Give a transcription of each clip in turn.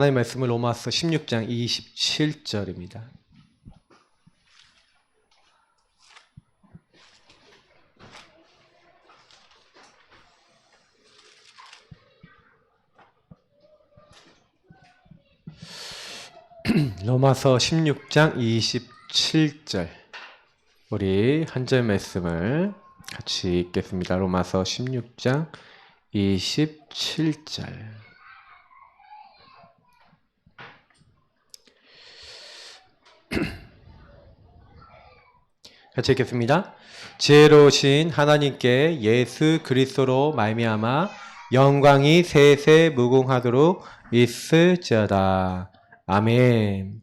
하나님의 말씀은 로마서 16장 27절입니다. 로마서 16장 27절 우리 한 절 말씀을 같이 읽겠습니다. 로마서 16장 27절 같이 읽겠습니다. 지혜로우신 하나님께 예수 그리스도로 말미암아 영광이 세세 무궁하도록 있을지어다. 아멘.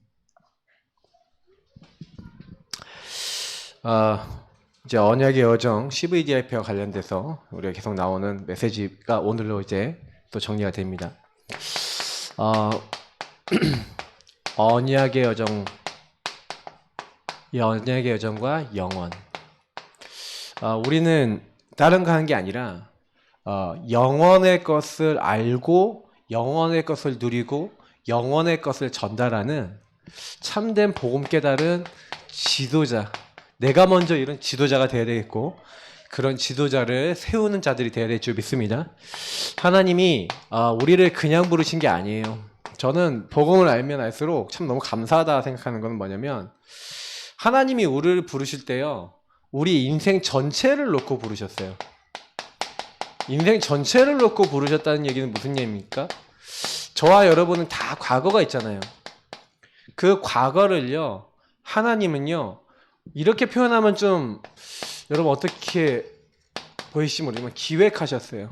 이제 언약의 여정 CVDIP와 관련돼서 우리가 계속 나오는 메시지가 오늘로 이제 또 정리가 됩니다. 언약의 여정과 영원. 우리는 다른 거 하는 게 아니라 영원의 것을 알고 영원의 것을 누리고 영원의 것을 전달하는 참된 복음 깨달은 지도자, 내가 먼저 이런 지도자가 되어야 되겠고 그런 지도자를 세우는 자들이 되어야 될 줄 믿습니다. 하나님이 우리를 그냥 부르신 게 아니에요. 저는 복음을 알면 알수록 참 너무 감사하다 생각하는 건 뭐냐면 하나님이 우리를 부르실 때요, 우리 인생 전체를 놓고 부르셨어요. 인생 전체를 놓고 부르셨다는 얘기는 무슨 얘기입니까? 저와 여러분은 다 과거가 있잖아요. 그 과거를요, 하나님은요, 이렇게 표현하면 좀 여러분 어떻게 보이실지 모르지만 기획하셨어요.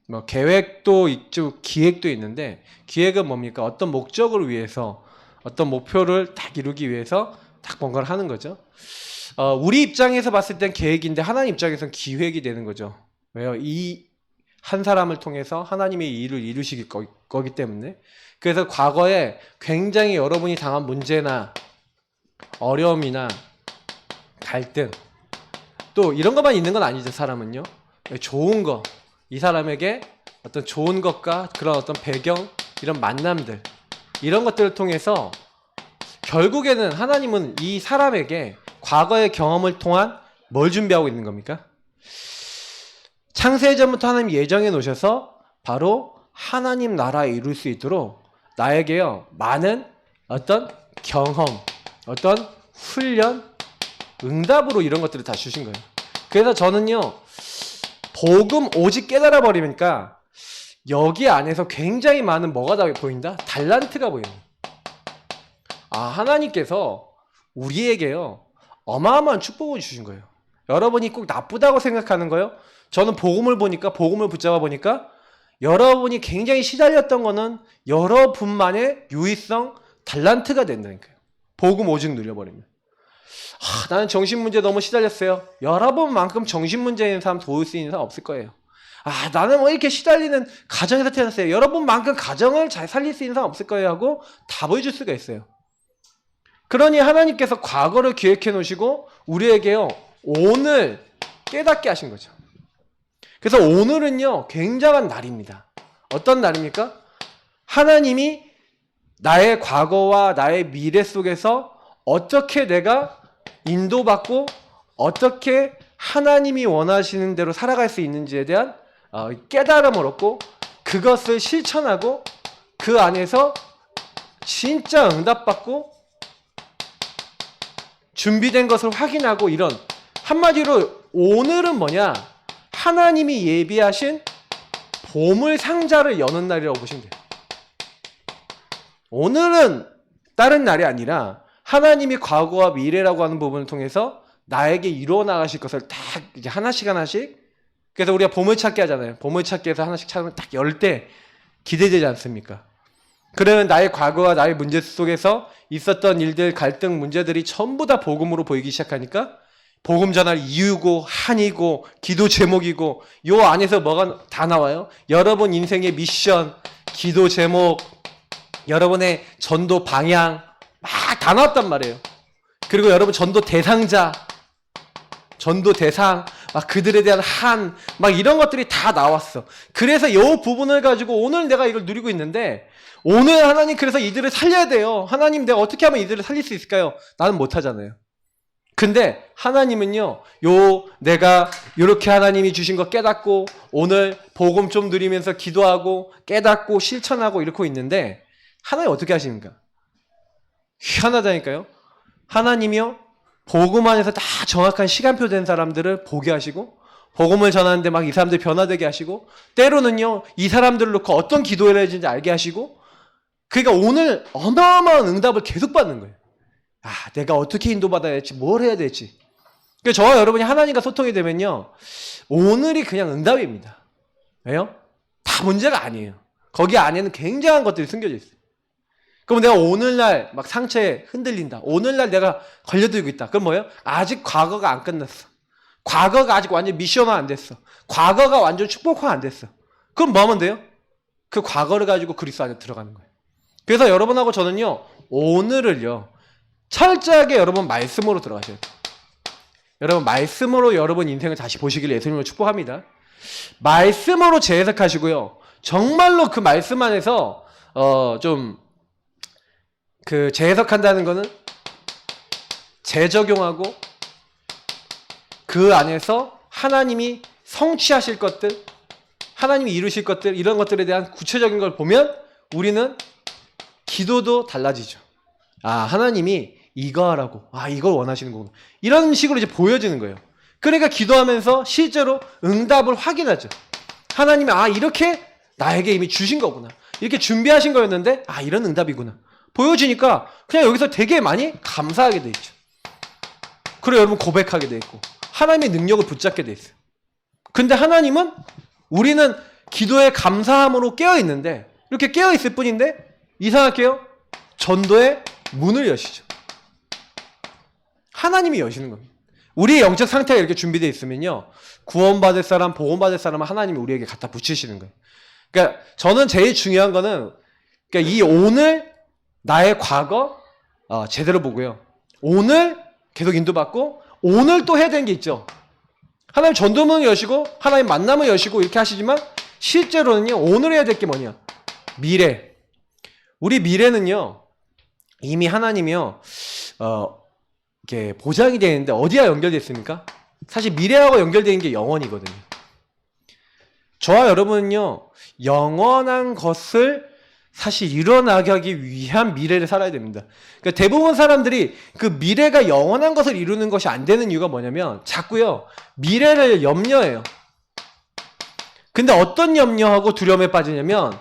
뭐 계획도 있죠, 기획도 있는데 기획은 뭡니까? 어떤 목적을 위해서, 어떤 목표를 딱 이루기 위해서 딱 뭔가를 하는 거죠. 우리 입장에서 봤을 땐 계획인데 하나님 입장에서는 기획이 되는 거죠. 왜요? 이 한 사람을 통해서 하나님의 일을 이루시길 거기 때문에. 그래서 과거에 굉장히 여러분이 당한 문제나 어려움이나 갈등, 또 이런 것만 있는 건 아니죠. 사람은요, 좋은 거, 이 사람에게 어떤 좋은 것과 그런 어떤 배경, 이런 만남들, 이런 것들을 통해서 결국에는 하나님은 이 사람에게 과거의 경험을 통한 뭘 준비하고 있는 겁니까? 창세전부터 하나님 예정해 놓으셔서 바로 하나님 나라에 이룰 수 있도록 나에게요, 많은 어떤 경험, 어떤 훈련, 응답으로 이런 것들을 다 주신 거예요. 그래서 저는요, 복음 오직 깨달아 버리니까 여기 안에서 굉장히 많은 뭐가 다 보인다? 달란트가 보여요. 하나님께서 우리에게요, 어마어마한 축복을 주신 거예요. 여러분이 꼭 나쁘다고 생각하는 거요, 저는 복음을 보니까, 복음을 붙잡아 보니까 여러분이 굉장히 시달렸던 거는 여러분만의 유의성, 달란트가 된다니까요. 복음 오직 누려버리면. 나는 정신문제 너무 시달렸어요. 여러분만큼 정신문제 있는 사람 도울 수 있는 사람 없을 거예요. 나는 뭐 이렇게 시달리는 가정에서 태어났어요. 여러분만큼 가정을 잘 살릴 수 있는 사람 없을 거예요 하고 답을 줄 수가 있어요. 그러니 하나님께서 과거를 기획해 놓으시고 우리에게요, 오늘 깨닫게 하신 거죠. 그래서 오늘은요, 굉장한 날입니다. 어떤 날입니까? 하나님이 나의 과거와 나의 미래 속에서 어떻게 내가 인도받고 어떻게 하나님이 원하시는 대로 살아갈 수 있는지에 대한 깨달음을 얻고 그것을 실천하고 그 안에서 진짜 응답받고 준비된 것을 확인하고, 이런, 한마디로 오늘은 뭐냐? 하나님이 예비하신 보물 상자를 여는 날이라고 보시면 돼요. 오늘은 다른 날이 아니라 하나님이 과거와 미래라고 하는 부분을 통해서 나에게 이루어 나가실 것을 딱 이제 하나씩 하나씩. 그래서 우리가 보물찾기 하잖아요. 보물찾기에서 하나씩 찾으면 딱 열 때 기대되지 않습니까? 그러면 나의 과거와 나의 문제 속에서 있었던 일들, 갈등, 문제들이 전부 다 복음으로 보이기 시작하니까 복음 전할 이유고 한이고 기도 제목이고 요 안에서 뭐가 다 나와요? 여러분 인생의 미션, 기도 제목, 여러분의 전도 방향 막 다 나왔단 말이에요. 그리고 여러분 전도 대상자, 전도 대상 막 그들에 대한 막 이런 것들이 다 나왔어. 그래서 이 부분을 가지고 오늘 내가 이걸 누리고 있는데, 오늘 하나님 그래서 이들을 살려야 돼요. 하나님 내가 어떻게 하면 이들을 살릴 수 있을까요? 나는 못하잖아요. 근데 하나님은요, 내가 이렇게 하나님이 주신 거 깨닫고 오늘 복음 좀 누리면서 기도하고 깨닫고 실천하고 이렇게 있는데, 하나님 어떻게 하십니까? 희한하다니까요. 하나님이요, 복음 안에서 다 정확한 시간표 된 사람들을 보게 하시고, 복음을 전하는데 막 이 사람들 변화되게 하시고, 때로는요 이 사람들을 놓고 어떤 기도를 해야 되는지 알게 하시고, 그러니까 오늘 어마어마한 응답을 계속 받는 거예요. 내가 어떻게 인도받아야 될지, 뭘 해야 될지. 그러니까 저와 여러분이 하나님과 소통이 되면요, 오늘이 그냥 응답입니다. 왜요? 다 문제가 아니에요. 거기 안에는 굉장한 것들이 숨겨져 있어요. 그럼 내가 오늘날 막 상처에 흔들린다. 오늘날 내가 걸려들고 있다. 그럼 뭐예요? 아직 과거가 안 끝났어. 과거가 아직 완전 미션화 안 됐어. 과거가 완전 축복화 안 됐어. 그럼 뭐 하면 돼요? 그 과거를 가지고 그리스도 안에 들어가는 거예요. 그래서 여러분하고 저는요, 오늘을요, 철저하게 여러분 말씀으로 들어가셔야 돼요. 여러분 말씀으로 여러분 인생을 다시 보시기를 예수님으로 축복합니다. 말씀으로 재해석하시고요. 정말로 그 말씀 안에서 그 재해석한다는 거는 재적용하고 그 안에서 하나님이 성취하실 것들, 하나님이 이루실 것들, 이런 것들에 대한 구체적인 걸 보면 우리는 기도도 달라지죠. 하나님이 이거 하라고. 이걸 원하시는 거구나. 이런 식으로 이제 보여지는 거예요. 그러니까 기도하면서 실제로 응답을 확인하죠. 하나님이 이렇게 나에게 이미 주신 거구나. 이렇게 준비하신 거였는데 이런 응답이구나. 보여지니까 그냥 여기서 되게 많이 감사하게 돼 있죠. 그리고 여러분 고백하게 돼 있고 하나님의 능력을 붙잡게 돼 있어요. 근데 하나님은 우리는 기도에 감사함으로 깨어 있는데, 이렇게 깨어 있을 뿐인데 이상하게요, 전도의 문을 여시죠. 하나님이 여시는 겁니다. 우리의 영적 상태가 이렇게 준비되어 있으면요, 구원받을 사람, 복음받을 사람은 하나님이 우리에게 갖다 붙이시는 거예요. 그러니까 저는 제일 중요한 거는, 그러니까 이 오늘 나의 과거 제대로 보고요, 오늘 계속 인도받고 오늘 또 해야 되는 게 있죠. 하나님 전도문을 여시고 하나님 만남을 여시고 이렇게 하시지만 실제로는요, 오늘 해야 될 게 뭐냐? 미래. 우리 미래는요, 이미 하나님이요 이렇게 보장이 되어 있는데 어디와 연결되어 있습니까? 사실 미래하고 연결되어 있는 게 영원이거든요. 저와 여러분은요, 영원한 것을 사실 일어나게 하기 위한 미래를 살아야 됩니다. 그러니까 대부분 사람들이 그 미래가 영원한 것을 이루는 것이 안 되는 이유가 뭐냐면 자꾸요, 미래를 염려해요. 근데 어떤 염려하고 두려움에 빠지냐면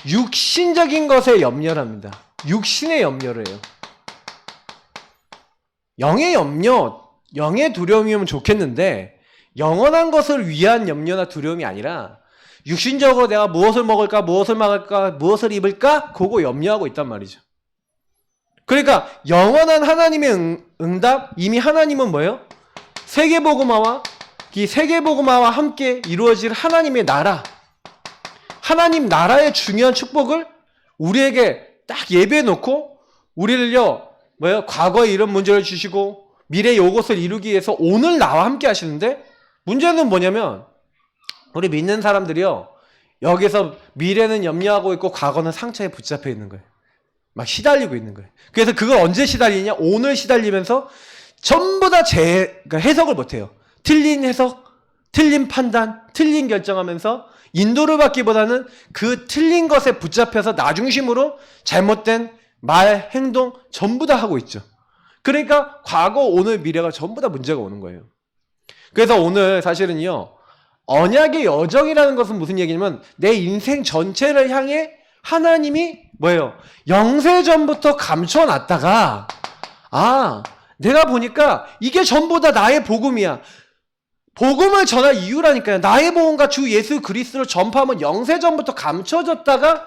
육신적인 것에 염려를 합니다. 육신의 염려를 해요. 영의 염려, 영의 두려움이면 좋겠는데 영원한 것을 위한 염려나 두려움이 아니라 육신적으로 내가 무엇을 먹을까, 무엇을 막을까, 무엇을 입을까, 그거 염려하고 있단 말이죠. 그러니까 영원한 하나님의 응답, 이미 하나님은 뭐예요? 세계복음화와 이 세계복음화와 함께 이루어질 하나님의 나라, 하나님 나라의 중요한 축복을 우리에게 딱 예배해 놓고 우리를요, 과거에 이런 문제를 주시고 미래의 이것을 이루기 위해서 오늘 나와 함께 하시는데, 문제는 뭐냐면 우리 믿는 사람들이요, 여기서 미래는 염려하고 있고 과거는 상처에 붙잡혀 있는 거예요. 막 시달리고 있는 거예요. 그래서 그걸 언제 시달리냐? 오늘 시달리면서 전부 다 그러니까 해석을 못해요. 틀린 해석, 틀린 판단, 틀린 결정하면서 인도를 받기보다는 그 틀린 것에 붙잡혀서 나중심으로 잘못된 말, 행동 전부 다 하고 있죠. 그러니까 과거, 오늘, 미래가 전부 다 문제가 오는 거예요. 그래서 오늘 사실은요, 언약의 여정이라는 것은 무슨 얘기냐면 내 인생 전체를 향해 하나님이 뭐예요? 영세전부터 감춰놨다가 내가 보니까 이게 전부 다 나의 복음이야. 복음을 전할 이유라니까요. 나의 복음과 주 예수 그리스도를 전파하면 영세전부터 감춰졌다가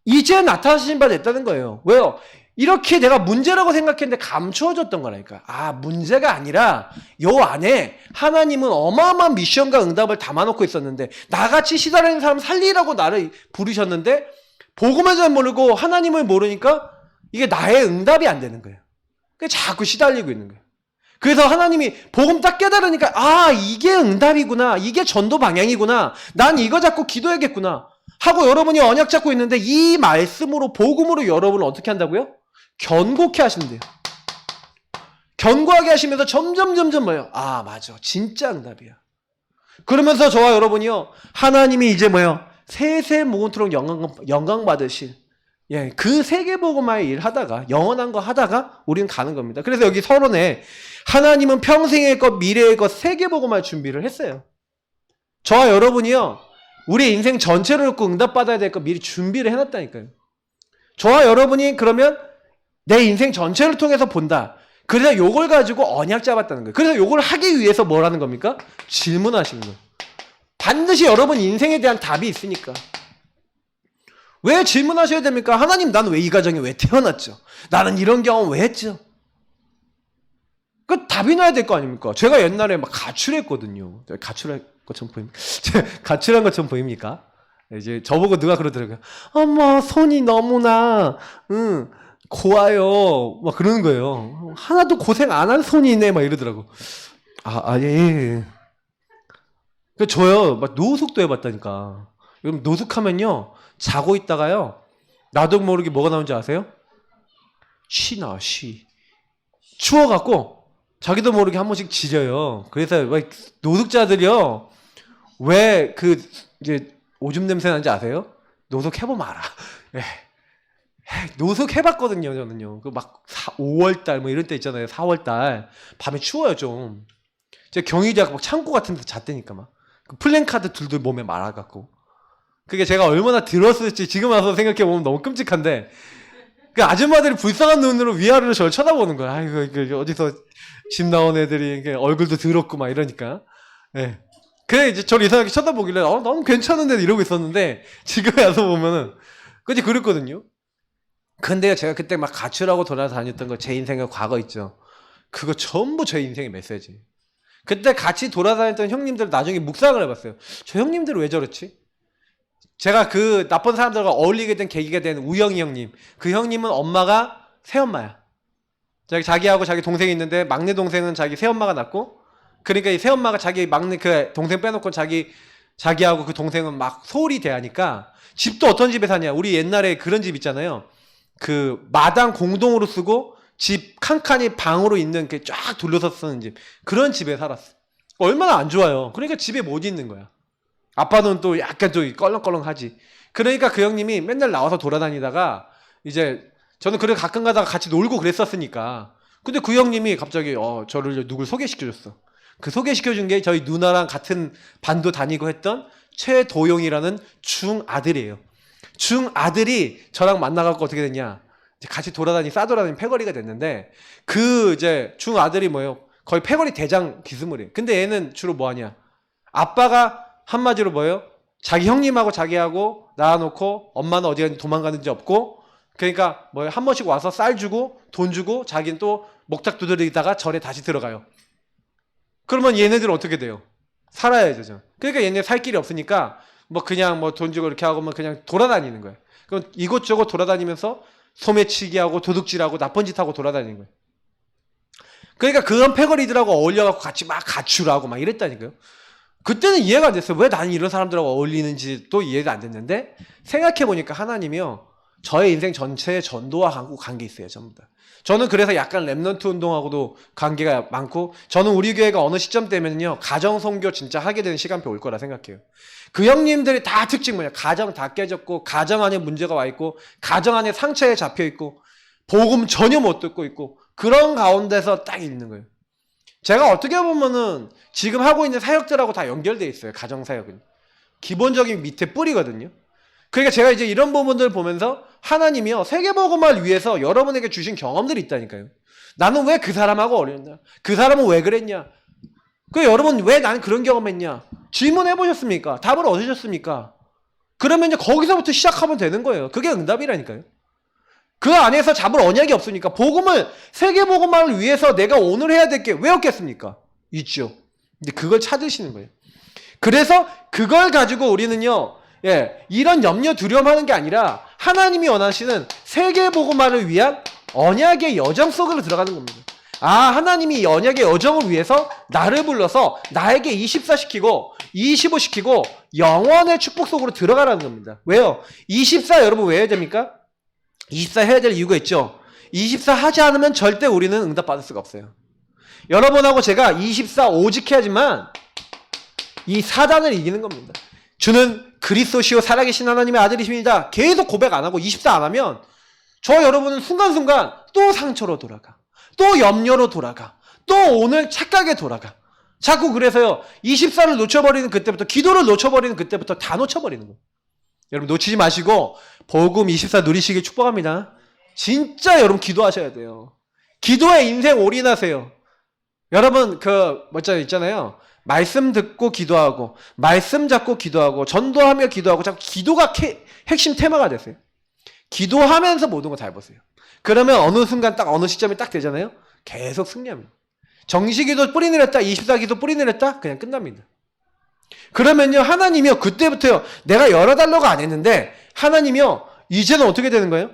이제 나타나신 바 됐다는 거예요. 왜요? 이렇게 내가 문제라고 생각했는데 감추어졌던 거라니까. 문제가 아니라 요 안에 하나님은 어마어마한 미션과 응답을 담아놓고 있었는데, 나같이 시달리는 사람 살리라고 나를 부르셨는데 복음을 잘 모르고 하나님을 모르니까 이게 나의 응답이 안 되는 거예요. 그러니까 자꾸 시달리고 있는 거예요. 그래서 하나님이 복음 딱 깨달으니까 아 이게 응답이구나, 이게 전도 방향이구나, 난 이거 잡고 기도해야겠구나 하고 여러분이 언약 잡고 있는데 이 말씀으로 복음으로 여러분을 어떻게 한다고요? 견고케 하신대요. 견고하게 하시면서 점점 뭐예요? 아 맞아, 진짜 응답이야. 그러면서 저와 여러분이요, 하나님이 이제 뭐예요? 세세모근토록 영광 받으실, 예, 그 세계복음화의 일 하다가 영원한 거 하다가 우리는 가는 겁니다. 그래서 여기 서론에 하나님은 평생의 것, 미래의 것, 세계복음화의 준비를 했어요. 저와 여러분이요, 우리 인생 전체를 놓고 응답받아야 될 거 미리 준비를 해놨다니까요. 저와 여러분이 그러면 내 인생 전체를 통해서 본다. 그래서 요걸 가지고 언약 잡았다는 거예요. 그래서 요걸 하기 위해서 뭘 하는 겁니까? 질문하시는 거예요. 반드시 여러분 인생에 대한 답이 있으니까. 왜 질문하셔야 됩니까? 하나님, 나는 왜 이 가정에 왜 태어났죠? 나는 이런 경험 왜 했죠? 그 답이 나야 될 거 아닙니까? 제가 옛날에 막 가출했거든요. 가출한 것처럼 보입니까? 가출한 것처럼 보입니까? 이제 저보고 누가 그러더라고요. 어머, 손이 너무나, 고와요. 막 그러는 거예요. 하나도 고생 안 한 손이네. 막 이러더라고. 예. 그 저요, 막 노숙도 해봤다니까. 여러분, 노숙하면요, 자고 있다가요, 나도 모르게 뭐가 나오는지 아세요? 쉬 나와, 쉬. 추워갖고, 자기도 모르게 한 번씩 지져요. 그래서 노숙자들이요, 왜 이제 오줌 냄새 나는지 아세요? 노숙해보면 알아. 예. 노숙해봤거든요, 저는요. 그 막 5월달 뭐 이런 때 있잖아요. 4월달 밤에 추워요 좀. 제가 경희대학 막 창고 같은 데서 잤다니까 막. 그 플랜카드 둘둘 몸에 말아갖고. 그게 제가 얼마나 들었을지 지금 와서 생각해보면 너무 끔찍한데, 그 아줌마들이 불쌍한 눈으로 위아래로 저를 쳐다보는 거야. 아이고, 이거 어디서 집 나온 애들이 얼굴도 더럽고 막 이러니까. 예. 그래 이제 저를 이상하게 쳐다보길래 너무 괜찮은데 이러고 있었는데, 지금 와서 보면은 그치 그랬거든요. 근데 제가 그때 막 가출하고 돌아다녔던 거, 제 인생의 과거 있죠. 그거 전부 제 인생의 메시지. 그때 같이 돌아다녔던 형님들 나중에 묵상을 해봤어요. 저 형님들은 왜 저렇지? 제가 그 나쁜 사람들과 어울리게 된 계기가 된 우영이 형님. 그 형님은 엄마가 새엄마야. 자기하고 자기 동생이 있는데 막내 동생은 자기 새엄마가 낳고, 그러니까 이 새엄마가 자기 막내 그 동생 빼놓고 자기하고 그 동생은 막 소홀히 대하니까, 집도 어떤 집에 사냐. 우리 옛날에 그런 집 있잖아요. 그 마당 공동으로 쓰고 집 칸칸이 방으로 있는 게 쫙 둘러서 쓰는 집, 그런 집에 살았어. 얼마나 안 좋아요. 그러니까 집에 못 있는 거야. 아빠는 또 약간 좀 껄렁껄렁하지. 그러니까 그 형님이 맨날 나와서 돌아다니다가, 이제 저는 그래 가끔 가다가 같이 놀고 그랬었으니까. 근데 그 형님이 갑자기 저를 누굴 소개시켜줬어. 그 소개시켜준 게 저희 누나랑 같은 반도 다니고 했던 최도용이라는 중아들이에요. 중아들이 저랑 만나갖고 어떻게 됐냐, 같이 싸돌아다니는 패거리가 됐는데, 그 이제 중아들이 뭐예요? 거의 패거리 대장 비스무리해요. 근데 얘는 주로 뭐 하냐, 아빠가 한마디로 뭐예요? 자기 형님하고 자기하고 낳아놓고 엄마는 어디 도망가는지 없고, 그러니까 뭐예요? 한 번씩 와서 쌀 주고 돈 주고 자기는 또 목탁 두드리다가 절에 다시 들어가요. 그러면 얘네들은 어떻게 돼요? 살아야죠. 그러니까 얘네 살 길이 없으니까 뭐 그냥 뭐 돈 주고 이렇게 하고 그냥 돌아다니는 거예요. 그럼 이곳저곳 돌아다니면서 소매치기 하고 도둑질하고 나쁜 짓 하고 돌아다니는 거예요. 그러니까 그런 패거리들하고 어울려갖고 같이 막 가출하고 막 이랬다니까요. 그때는 이해가 안 됐어요. 왜 나는 이런 사람들하고 어울리는지 또 이해가 안 됐는데, 생각해보니까 하나님이요, 저의 인생 전체에 전도와 관계 있어요, 전부 다. 저는 그래서 약간 랩넌트 운동하고도 관계가 많고, 저는 우리 교회가 어느 시점 때면요, 가정 선교 진짜 하게 되는 시간표 올 거라 생각해요. 그 형님들이 다 특징 뭐냐, 가정 다 깨졌고, 가정 안에 문제가 와 있고, 가정 안에 상처에 잡혀 있고, 복음 전혀 못 듣고 있고, 그런 가운데서 딱 있는 거예요. 제가 어떻게 보면은 지금 하고 있는 사역들하고 다 연결되어 있어요. 가정 사역은 기본적인 밑에 뿌리거든요. 그러니까 제가 이제 이런 부분들을 보면서 하나님이요, 세계복음화를 위해서 여러분에게 주신 경험들이 있다니까요. 나는 왜 그 사람하고 어울렸냐, 그 사람은 왜 그랬냐, 그 여러분 왜 나는 그런 경험했냐, 질문해 보셨습니까? 답을 얻으셨습니까? 그러면 이제 거기서부터 시작하면 되는 거예요. 그게 응답이라니까요. 그 안에서 잡을 언약이 없으니까, 세계복음화를 위해서 내가 오늘 해야 될 게 왜 없겠습니까? 있죠. 근데 그걸 찾으시는 거예요. 그래서 그걸 가지고 우리는요, 이런 염려 두려움하는 게 아니라 하나님이 원하시는 세계복음화를 위한 언약의 여정 속으로 들어가는 겁니다. 하나님이 이 언약의 여정을 위해서 나를 불러서 나에게 24 시키고 25 시키고 영원의 축복 속으로 들어가라는 겁니다. 왜요? 24 여러분 왜 해야 됩니까? 24 해야 될 이유가 있죠. 24 하지 않으면 절대 우리는 응답받을 수가 없어요. 여러분하고 제가 24 오직 해야지만 이 사단을 이기는 겁니다. 주는 그리스도시요 살아계신 하나님의 아들이십니다. 계속 고백 안 하고 24 안 하면 저 여러분은 순간순간 또 상처로 돌아가. 또 염려로 돌아가. 또 오늘 착각에 돌아가. 자꾸 그래서요. 24를 놓쳐버리는 그때부터 기도를 놓쳐버리는 그때부터 다 놓쳐버리는 거예요. 여러분 놓치지 마시고 복음 24 누리시길 축복합니다. 진짜 여러분 기도하셔야 돼요. 기도에 인생 올인하세요. 여러분 있잖아요. 말씀 듣고 기도하고 말씀 잡고 기도하고 전도하며 기도하고 자꾸 기도가 핵심 테마가 되세요. 기도하면서 모든 거 잘 보세요. 그러면 어느 순간 딱 어느 시점이 딱 되잖아요. 계속 승리합니다. 정식기도 뿌리 내렸다 24기도 뿌리 내렸다 그냥 끝납니다. 그러면요 하나님이요 그때부터요 내가 열어달라고 안 했는데 하나님이요 이제는 어떻게 되는 거예요?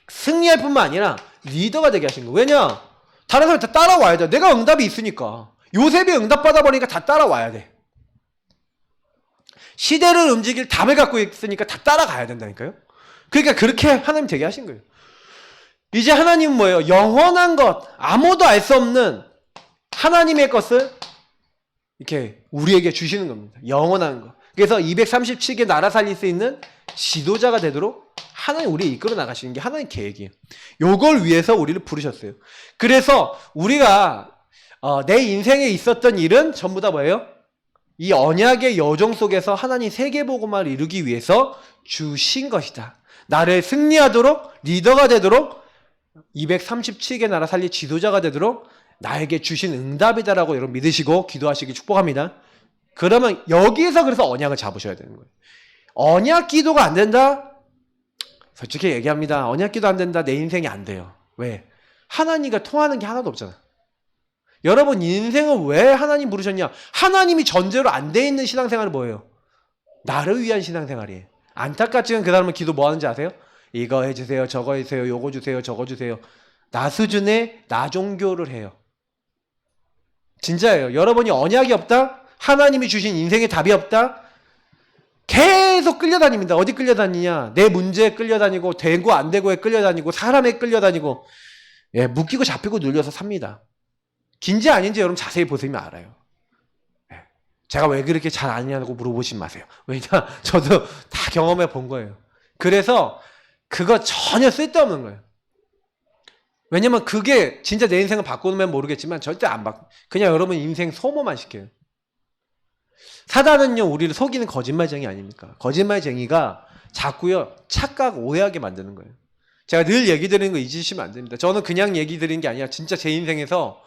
승리할 뿐만 아니라 리더가 되게 하신 거예요. 왜냐? 다른 사람이 다 따라와야 돼. 내가 응답이 있으니까. 요셉이 응답 받아버리니까 다 따라와야 돼. 시대를 움직일 답을 갖고 있으니까 다 따라가야 된다니까요. 그러니까 그렇게 하나님 되게 하신 거예요. 이제 하나님은 뭐예요? 영원한 것, 아무도 알 수 없는 하나님의 것을 이렇게 우리에게 주시는 겁니다. 영원한 것. 그래서 237개 나라 살릴 수 있는 지도자가 되도록 하나님 우리를 이끌어 나가시는 게 하나님 계획이에요. 요걸 위해서 우리를 부르셨어요. 그래서 우리가 내 인생에 있었던 일은 전부 다 뭐예요? 이 언약의 여정 속에서 하나님 세계복음화를 이루기 위해서 주신 것이다. 나를 승리하도록 리더가 되도록 237개 나라 살릴 지도자가 되도록 나에게 주신 응답이다라고 여러분 믿으시고 기도하시기 축복합니다. 그러면 여기에서 그래서 언약을 잡으셔야 되는 거예요. 언약 기도가 안 된다? 솔직히 얘기합니다. 언약 기도 안 된다. 내 인생이 안 돼요. 왜? 하나님과 통하는 게 하나도 없잖아. 여러분 인생은 왜 하나님 부르셨냐? 하나님이 전제로 안 돼 있는 신앙생활은 뭐예요? 나를 위한 신앙생활이에요. 안타깝지만 그 사람은 기도 뭐 하는지 아세요? 이거 해주세요. 저거 해주세요. 요거 주세요. 저거 주세요. 나 수준의 나 종교를 해요. 진짜예요. 여러분이 언약이 없다? 하나님이 주신 인생의 답이 없다? 계속 끌려다닙니다. 어디 끌려다니냐? 내 문제에 끌려다니고 되고 안 되고에 끌려다니고 사람에 끌려다니고 묶이고 잡히고 눌려서 삽니다. 긴지 아닌지 여러분 자세히 보시면 알아요. 제가 왜 그렇게 잘 아느냐고 물어보지 마세요. 왜냐? 저도 다 경험해 본 거예요. 그래서 그거 전혀 쓸데없는 거예요. 왜냐면 그게 진짜 내 인생을 바꾸면 모르겠지만 절대 안 바꿔. 그냥 여러분 인생 소모만 시켜요. 사단은요 우리를 속이는 거짓말쟁이 아닙니까? 거짓말쟁이가 자꾸요 착각 오해하게 만드는 거예요. 제가 늘 얘기 드리는 거 잊으시면 안 됩니다. 저는 그냥 얘기 드리는 게 아니라 진짜 제 인생에서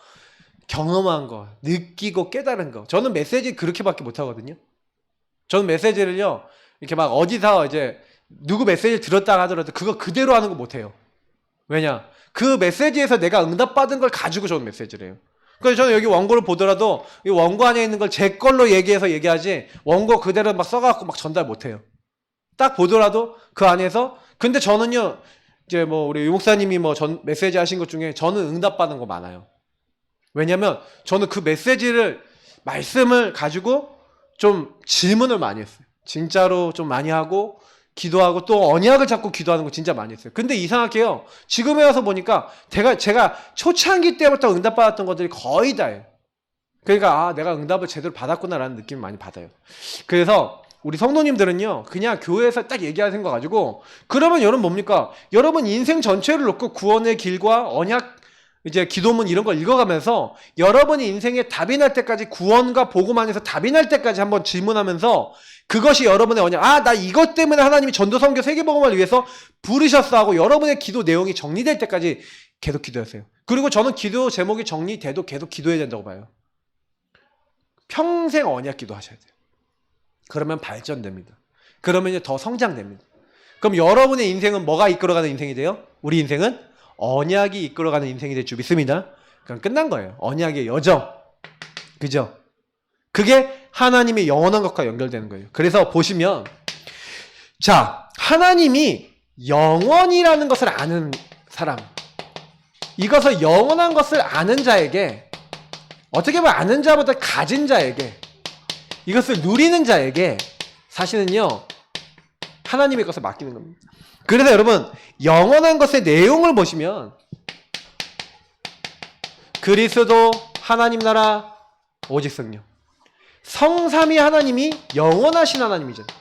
경험한 거, 느끼고 깨달은 거. 저는 메시지 그렇게밖에 못 하거든요. 저는 메시지를요 이렇게 막 어디서 이제 누구 메시지를 들었다 하더라도 그거 그대로 하는 거 못 해요. 왜냐? 그 메시지에서 내가 응답받은 걸 가지고 저는 메시지를 해요. 그래서 저는 여기 원고를 보더라도 이 원고 안에 있는 걸 제 걸로 얘기해서 얘기하지 원고 그대로 막 써갖고 막 전달 못 해요. 딱 보더라도 그 안에서 근데 저는요 이제 뭐 우리 유 목사님이 뭐 메시지 하신 것 중에 저는 응답받은 거 많아요. 왜냐면 저는 그 메시지를 말씀을 가지고 좀 질문을 많이 했어요. 진짜로 좀 많이 하고 기도하고 또 언약을 잡고 기도하는 거 진짜 많이 했어요. 근데 이상하게요. 지금에 와서 보니까 제가 초창기 때부터 응답받았던 것들이 거의 다예요. 그러니까 내가 응답을 제대로 받았구나라는 느낌을 많이 받아요. 그래서 우리 성도님들은요. 그냥 교회에서 딱 얘기하는 거 가지고 그러면 여러분 뭡니까? 여러분 인생 전체를 놓고 구원의 길과 언약 이제 기도문 이런 걸 읽어가면서 여러분이 인생에 답이 날 때까지 구원과 복음 안에서 답이 날 때까지 한번 질문하면서 그것이 여러분의 언약. 나 이것 때문에 하나님이 전도 선교 세계복음을 위해서 부르셨어 하고 여러분의 기도 내용이 정리될 때까지 계속 기도하세요. 그리고 저는 기도 제목이 정리돼도 계속 기도해야 된다고 봐요. 평생 언약 기도하셔야 돼요. 그러면 발전됩니다. 그러면 더 성장됩니다. 그럼 여러분의 인생은 뭐가 이끌어가는 인생이 돼요? 우리 인생은 언약이 이끌어가는 인생이 될 줄 믿습니다. 그럼 끝난 거예요. 언약의 여정. 그죠? 그게 하나님의 영원한 것과 연결되는 거예요. 그래서 보시면 자, 하나님이 영원이라는 것을 아는 사람 이것을 영원한 것을 아는 자에게, 어떻게 보면 아는 자보다 가진 자에게, 이것을 누리는 자에게 사실은요 하나님의 것을 맡기는 겁니다. 그래서 여러분 영원한 것의 내용을 보시면 그리스도, 하나님 나라, 오직 성령, 성삼위 하나님이 영원하신 하나님이잖아요.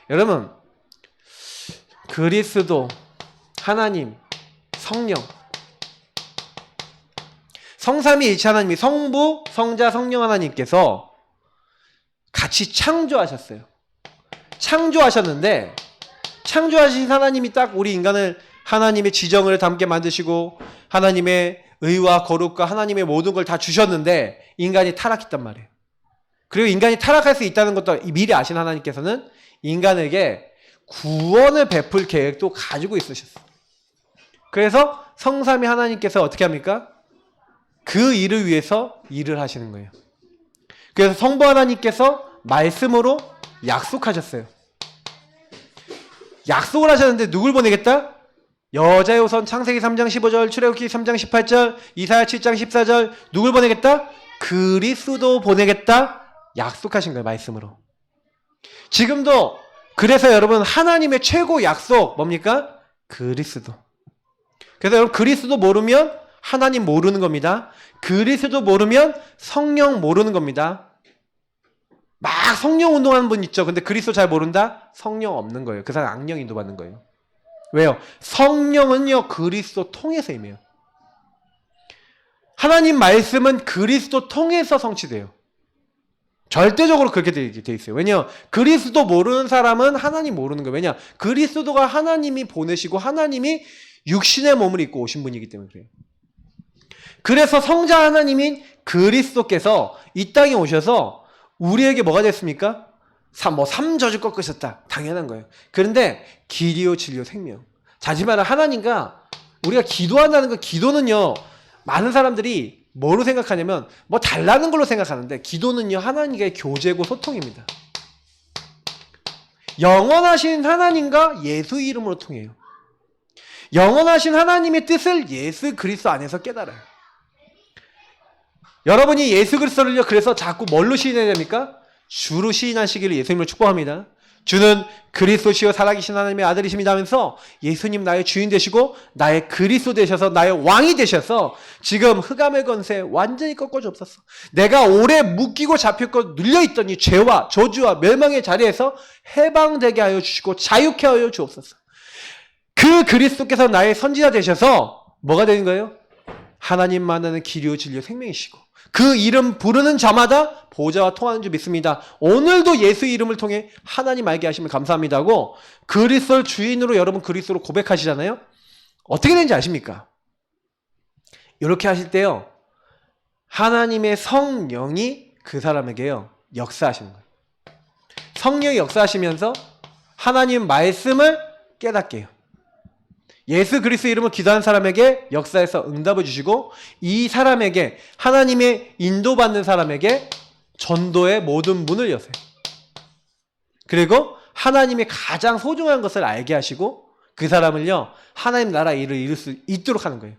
여러분 그리스도, 하나님, 성령, 성삼위 일체 하나님이 성부, 성자, 성령 하나님께서 같이 창조하셨어요. 창조하셨는데 창조하신 하나님이 딱 우리 인간을 하나님의 지정을 담게 만드시고 하나님의 의와 거룩과 하나님의 모든 걸 다 주셨는데 인간이 타락했단 말이에요. 그리고 인간이 타락할 수 있다는 것도 미리 아신 하나님께서는 인간에게 구원을 베풀 계획도 가지고 있으셨어요. 그래서 성삼위 하나님께서 어떻게 합니까? 그 일을 위해서 일을 하시는 거예요. 그래서 성부 하나님께서 말씀으로 약속하셨어요. 약속을 하셨는데 누굴 보내겠다? 여자의 후손 창세기 3장 15절, 출애굽기 3장 18절, 이사야 7장 14절 누굴 보내겠다? 그리스도 보내겠다 약속하신 거예요. 말씀으로. 지금도 그래서 여러분 하나님의 최고 약속 뭡니까? 그리스도. 그래서 여러분 그리스도 모르면 하나님 모르는 겁니다. 그리스도 모르면 성령 모르는 겁니다. 막 성령 운동하는 분 있죠. 근데 그리스도 잘 모른다? 성령 없는 거예요. 그 사람 악령 인도받는 거예요. 왜요? 성령은요 그리스도 통해서 임해요. 하나님 말씀은 그리스도 통해서 성취돼요. 절대적으로 그렇게 돼 있어요. 왜냐? 그리스도 모르는 사람은 하나님 모르는 거예요. 왜냐? 그리스도가 하나님이 보내시고 하나님이 육신의 몸을 입고 오신 분이기 때문에 그래요. 그래서 성자 하나님인 그리스도께서 이 땅에 오셔서 우리에게 뭐가 됐습니까? 삼저주 꺾으셨다. 당연한 거예요. 그런데 길이요 진리요 생명. 자지만 하나님과 우리가 기도한다는 거, 기도는요 많은 사람들이 뭐로 생각하냐면 뭐 달라는 걸로 생각하는데 기도는요 하나님과의 교제고 소통입니다. 영원하신 하나님과 예수 이름으로 통해요. 영원하신 하나님의 뜻을 예수 그리스도 안에서 깨달아요. 여러분이 예수 그리스도를요 그래서 자꾸 뭘로 시인해야 됩니까? 주로 시인하시기를 예수님을 축복합니다. 주는 그리스도시요 살아계신 하나님의 아들이십니다 하면서 예수님 나의 주인 되시고 나의 그리스도 되셔서 나의 왕이 되셔서 지금 흑암의 권세 완전히 꺾어주옵소서. 내가 오래 묶이고 잡혔고 눌려있던 이 죄와 저주와 멸망의 자리에서 해방되게 하여 주시고 자유케 하여 주옵소서. 그 그리스도께서 나의 선지자 되셔서 뭐가 되는 거예요? 하나님 만나는 길이요 진리요 생명이시고 그 이름 부르는 자마다 보좌와 통하는 줄 믿습니다. 오늘도 예수 이름을 통해 하나님 알게 하시면 감사합니다 하고 그리스도를 주인으로 여러분 그리스도로 고백하시잖아요. 어떻게 되는지 아십니까? 이렇게 하실 때요 하나님의 성령이 그 사람에게요 역사하시는 거예요. 성령이 역사하시면서 하나님 말씀을 깨닫게 해요. 예수 그리스도 이름으로 기도한 사람에게 역사에서 응답을 주시고 이 사람에게 하나님의 인도받는 사람에게 전도의 모든 문을 여세요. 그리고 하나님의 가장 소중한 것을 알게 하시고 그 사람을요 하나님 나라 일을 이룰 수 있도록 하는 거예요.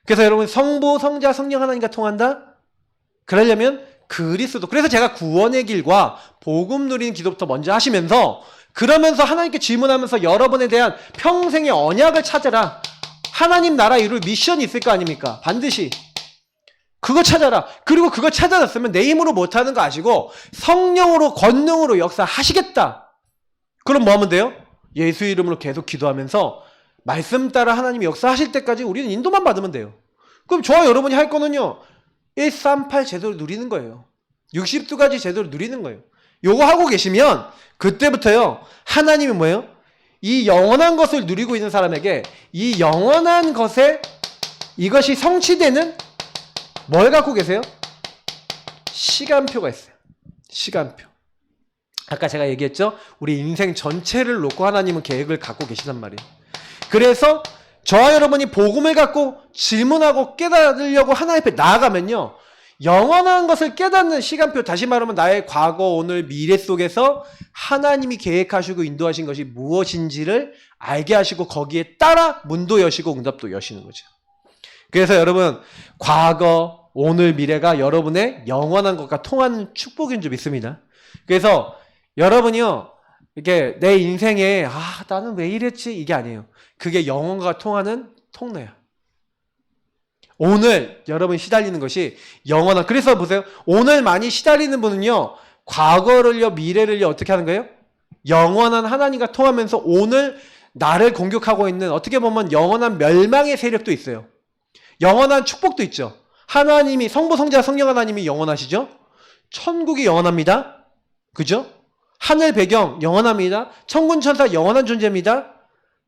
그래서 여러분 성부, 성자, 성령 하나님과 통한다? 그러려면 그리스도. 그래서 제가 구원의 길과 복음 누리는 기도부터 먼저 하시면서 그러면서 하나님께 질문하면서 여러분에 대한 평생의 언약을 찾아라. 하나님 나라 이룰 미션이 있을 거 아닙니까? 반드시. 그거 찾아라. 그리고 그거 찾아놨으면 내 힘으로 못하는 거 아시고 성령으로 권능으로 역사하시겠다. 그럼 뭐 하면 돼요? 예수 이름으로 계속 기도하면서 말씀 따라 하나님이 역사하실 때까지 우리는 인도만 받으면 돼요. 그럼 저와 여러분이 할 거는요 138 제도를 누리는 거예요. 60두가지 제도를 누리는 거예요. 요거 하고 계시면 그때부터요 하나님이 뭐예요? 이 영원한 것을 누리고 있는 사람에게 이 영원한 것에 이것이 성취되는 뭘 갖고 계세요? 시간표가 있어요. 시간표. 아까 제가 얘기했죠? 우리 인생 전체를 놓고 하나님은 계획을 갖고 계시단 말이에요. 그래서 저와 여러분이 복음을 갖고 질문하고 깨달으려고 하나님 앞에 나아가면요 영원한 것을 깨닫는 시간표, 다시 말하면 나의 과거, 오늘, 미래 속에서 하나님이 계획하시고 인도하신 것이 무엇인지를 알게 하시고 거기에 따라 문도 여시고 응답도 여시는 거죠. 그래서 여러분, 과거, 오늘, 미래가 여러분의 영원한 것과 통하는 축복인 줄 믿습니다. 그래서 여러분이요, 이게 내 인생에 나는 왜 이랬지? 이게 아니에요. 그게 영원과 통하는 통로야. 오늘 여러분 시달리는 것이 영원한, 그래서 보세요. 오늘 많이 시달리는 분은요, 과거를요, 미래를요, 어떻게 하는 거예요? 영원한 하나님과 통하면서 오늘 나를 공격하고 있는, 어떻게 보면 영원한 멸망의 세력도 있어요. 영원한 축복도 있죠. 하나님이, 성부, 성자, 성령 하나님이 영원하시죠? 천국이 영원합니다. 그죠? 하늘 배경 영원합니다. 천군 천사 영원한 존재입니다.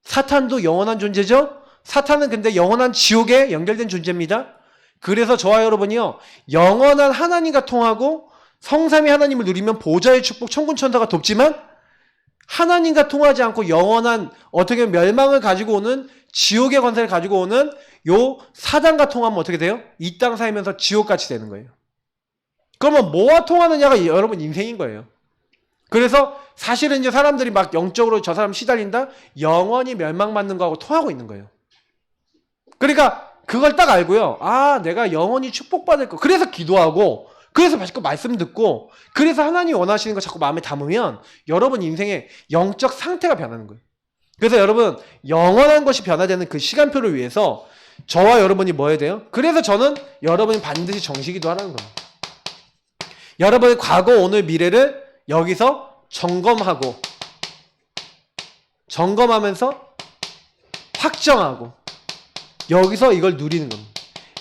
사탄도 영원한 존재죠? 사탄은 근데 영원한 지옥에 연결된 존재입니다. 그래서 저와 여러분이요, 영원한 하나님과 통하고 성삼위 하나님을 누리면 보좌의 축복, 천군 천사가 돕지만 하나님과 통하지 않고 영원한 어떻게 보면 멸망을 가지고 오는 지옥의 권세를 가지고 오는 요 사단과 통하면 어떻게 돼요? 이 땅 살면서 지옥같이 되는 거예요. 그러면 뭐와 통하느냐가 여러분 인생인 거예요. 그래서 사실은 이제 사람들이 막 영적으로 저 사람 시달린다? 영원히 멸망받는 거하고 통하고 있는 거예요. 그러니까 그걸 딱 알고요. 내가 영원히 축복받을 거. 그래서 기도하고, 그래서 자꾸 말씀 듣고, 그래서 하나님이 원하시는 거 자꾸 마음에 담으면 여러분 인생의 영적 상태가 변하는 거예요. 그래서 여러분, 영원한 것이 변화되는 그 시간표를 위해서 저와 여러분이 뭐 해야 돼요? 그래서 저는 여러분이 반드시 정시기도 하라는 거예요. 여러분의 과거, 오늘, 미래를 여기서 점검하면서 확정하고 여기서 이걸 누리는 겁니다.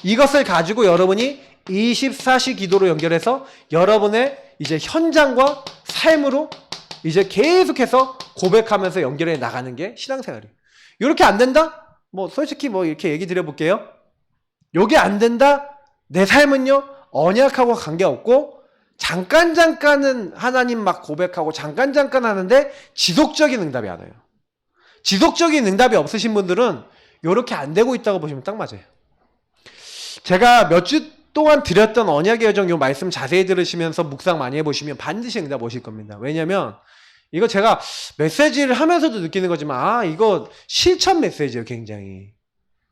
이것을 가지고 여러분이 24시 기도로 연결해서 여러분의 이제 현장과 삶으로 이제 계속해서 고백하면서 연결해 나가는 게 신앙생활이에요. 이렇게 안 된다? 솔직히 이렇게 얘기 드려볼게요. 요게 안 된다? 내 삶은요, 언약하고 관계없고 잠깐은 하나님 막 고백하고 잠깐 하는데 지속적인 응답이 안 와요. 지속적인 응답이 없으신 분들은 이렇게 안 되고 있다고 보시면 딱 맞아요. 제가 몇 주 동안 드렸던 언약의 여정 요 말씀 자세히 들으시면서 묵상 많이 해보시면 반드시 응답 오실 겁니다. 왜냐면 이거 제가 메시지를 하면서도 느끼는 거지만 이거 실천 메시지예요. 굉장히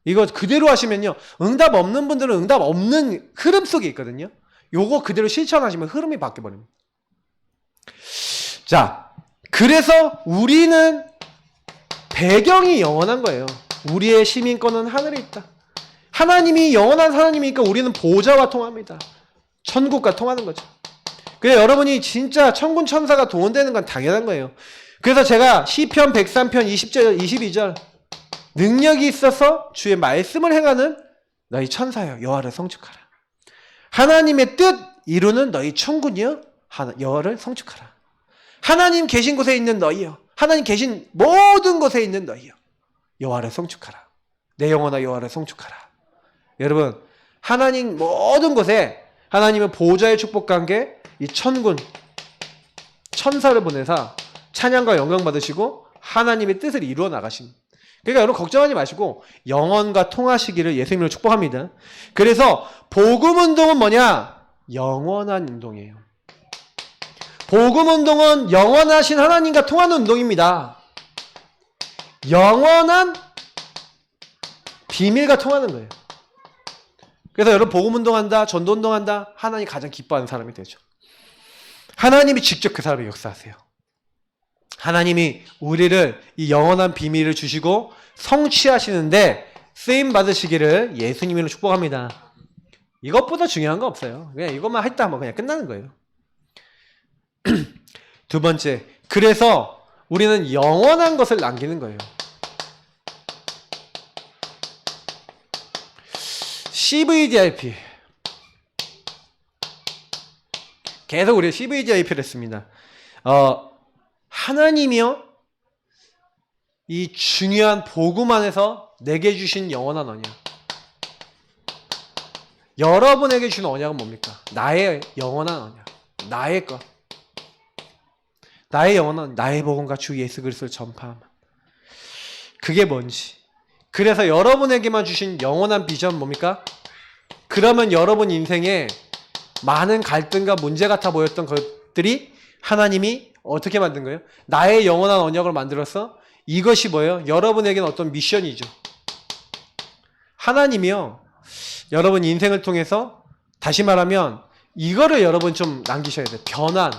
이거 그대로 하시면요, 응답 없는 분들은 응답 없는 흐름 속에 있거든요. 요거 그대로 실천하시면 흐름이 바뀌어버립니다. 자, 그래서 우리는 배경이 영원한 거예요. 우리의 시민권은 하늘에 있다. 하나님이 영원한 하나님이니까 우리는 보좌와 통합니다. 천국과 통하는 거죠. 그래서 여러분이 진짜 천군 천사가 도움되는 건 당연한 거예요. 그래서 제가 시편 103편 20절 22절 능력이 있어서 주의 말씀을 행하는 너희 천사여 여호와를 성축하라. 하나님의 뜻 이루는 너희 천군이여 여호와를 성축하라. 하나님 계신 곳에 있는 너희여, 하나님 계신 모든 곳에 있는 너희여 여호와를 성축하라. 내 영혼아 여호와를 성축하라. 여러분, 하나님 모든 곳에 하나님은 보좌의 축복 관계, 이 천군 천사를 보내사 찬양과 영광 받으시고 하나님의 뜻을 이루어 나가십니다. 그러니까 여러분 걱정하지 마시고 영원과 통하시기를 예수님으로 축복합니다. 그래서 복음 운동은 뭐냐? 영원한 운동이에요. 복음 운동은 영원하신 하나님과 통하는 운동입니다. 영원한 비밀과 통하는 거예요. 그래서 여러분 복음 운동한다, 전도 운동한다, 하나님이 가장 기뻐하는 사람이 되죠. 하나님이 직접 그 사람을 역사하세요. 하나님이 우리를 이 영원한 비밀을 주시고 성취하시는데 쓰임 받으시기를 예수님으로 축복합니다. 이것보다 중요한 거 없어요. 그냥 이것만 했다 하면 그냥 끝나는 거예요. 두 번째, 그래서 우리는 영원한 것을 남기는 거예요. CVDIP. 계속 우리 CVDIP를 했습니다. 하나님이요, 이 중요한 복음 안에서 내게 주신 영원한 언약. 여러분에게 주는 언약은 뭡니까? 나의 영원한 언약. 나의 것. 나의 영원한, 나의 복음과 주 예수 그리스도를 전파함. 그게 뭔지. 그래서 여러분에게만 주신 영원한 비전 뭡니까? 그러면 여러분 인생에 많은 갈등과 문제 같아 보였던 것들이 하나님이 어떻게 만든 거예요? 나의 영원한 언약을 만들어서 이것이 뭐예요? 여러분에게는 어떤 미션이죠. 하나님이요. 여러분 인생을 통해서 다시 말하면 이거를 여러분 좀 남기셔야 돼요. 변환.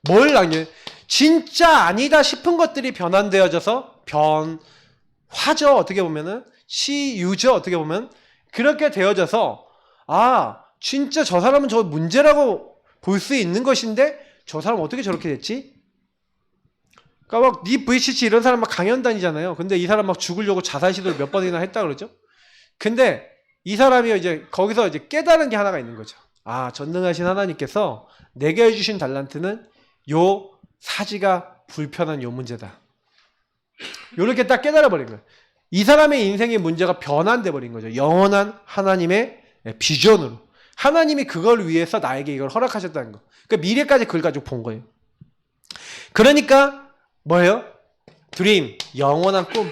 뭘 남겨요? 진짜 아니다 싶은 것들이 변환되어져서 변화죠. 어떻게 보면은 시유죠. 어떻게 보면 그렇게 되어져서 아 진짜 저 사람은 저 문제라고 볼 수 있는 것인데 저 사람 어떻게 저렇게 됐지? 그러니까 막 니 VCC 이런 사람 막 강연 다니잖아요. 근데 이 사람 막 죽으려고 자살 시도를 몇 번이나 했다 그러죠. 근데 이 사람이 이제 거기서 이제 깨달은 게 하나가 있는 거죠. 아 전능하신 하나님께서 내게 해주신 달란트는 요 사지가 불편한 요 문제다. 요렇게 딱 깨달아 버린 거예요. 이 사람의 인생의 문제가 변환돼 버린 거죠. 영원한 하나님의 비전으로. 하나님이 그걸 위해서 나에게 이걸 허락하셨다는 거. 그러니까 미래까지 그걸 가지고 본 거예요. 그러니까 뭐예요? 드림, 영원한 꿈.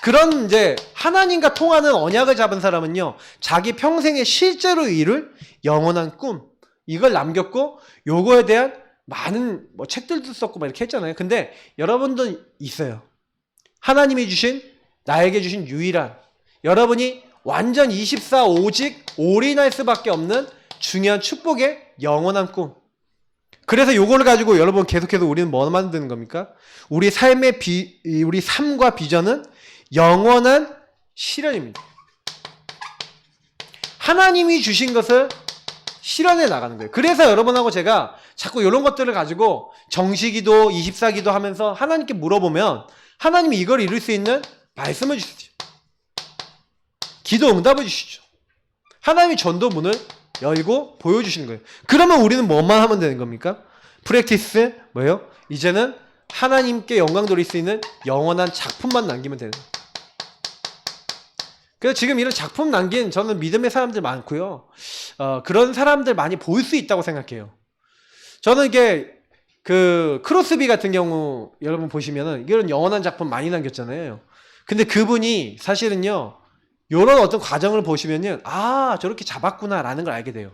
그런 이제 하나님과 통하는 언약을 잡은 사람은요. 자기 평생에 실제로 이룰 영원한 꿈. 이걸 남겼고 요거에 대한 많은 뭐 책들도 썼고 막 이렇게 했잖아요. 근데 여러분도 있어요. 하나님이 주신 나에게 주신 유일한 여러분이 완전 24 오직 올인할 수밖에 없는 중요한 축복의 영원한 꿈. 그래서 요거를 가지고 여러분 계속해서 우리는 뭐 만드는 겁니까? 우리 삶의 우리 삶과 비전은 영원한 실현입니다. 하나님이 주신 것을 실현해 나가는 거예요. 그래서 여러분하고 제가 자꾸 이런 것들을 가지고 정시기도 24기도 하면서 하나님께 물어보면 하나님이 이걸 이룰 수 있는 말씀을 주시죠. 기도 응답을 주시죠. 하나님이 전도 문을 열고 보여주시는 거예요. 그러면 우리는 뭐만 하면 되는 겁니까? 프랙티스 뭐예요? 이제는 하나님께 영광 돌릴 수 있는 영원한 작품만 남기면 되는 거예요. 그래서 지금 이런 작품 남긴 저는 믿음의 사람들 많고요. 그런 사람들 많이 볼 수 있다고 생각해요. 저는 이게 그 크로스비 같은 경우 여러분 보시면은 이런 영원한 작품 많이 남겼잖아요. 근데 그분이 사실은요. 요런 어떤 과정을 보시면요. 아 저렇게 잡았구나 라는 걸 알게 돼요.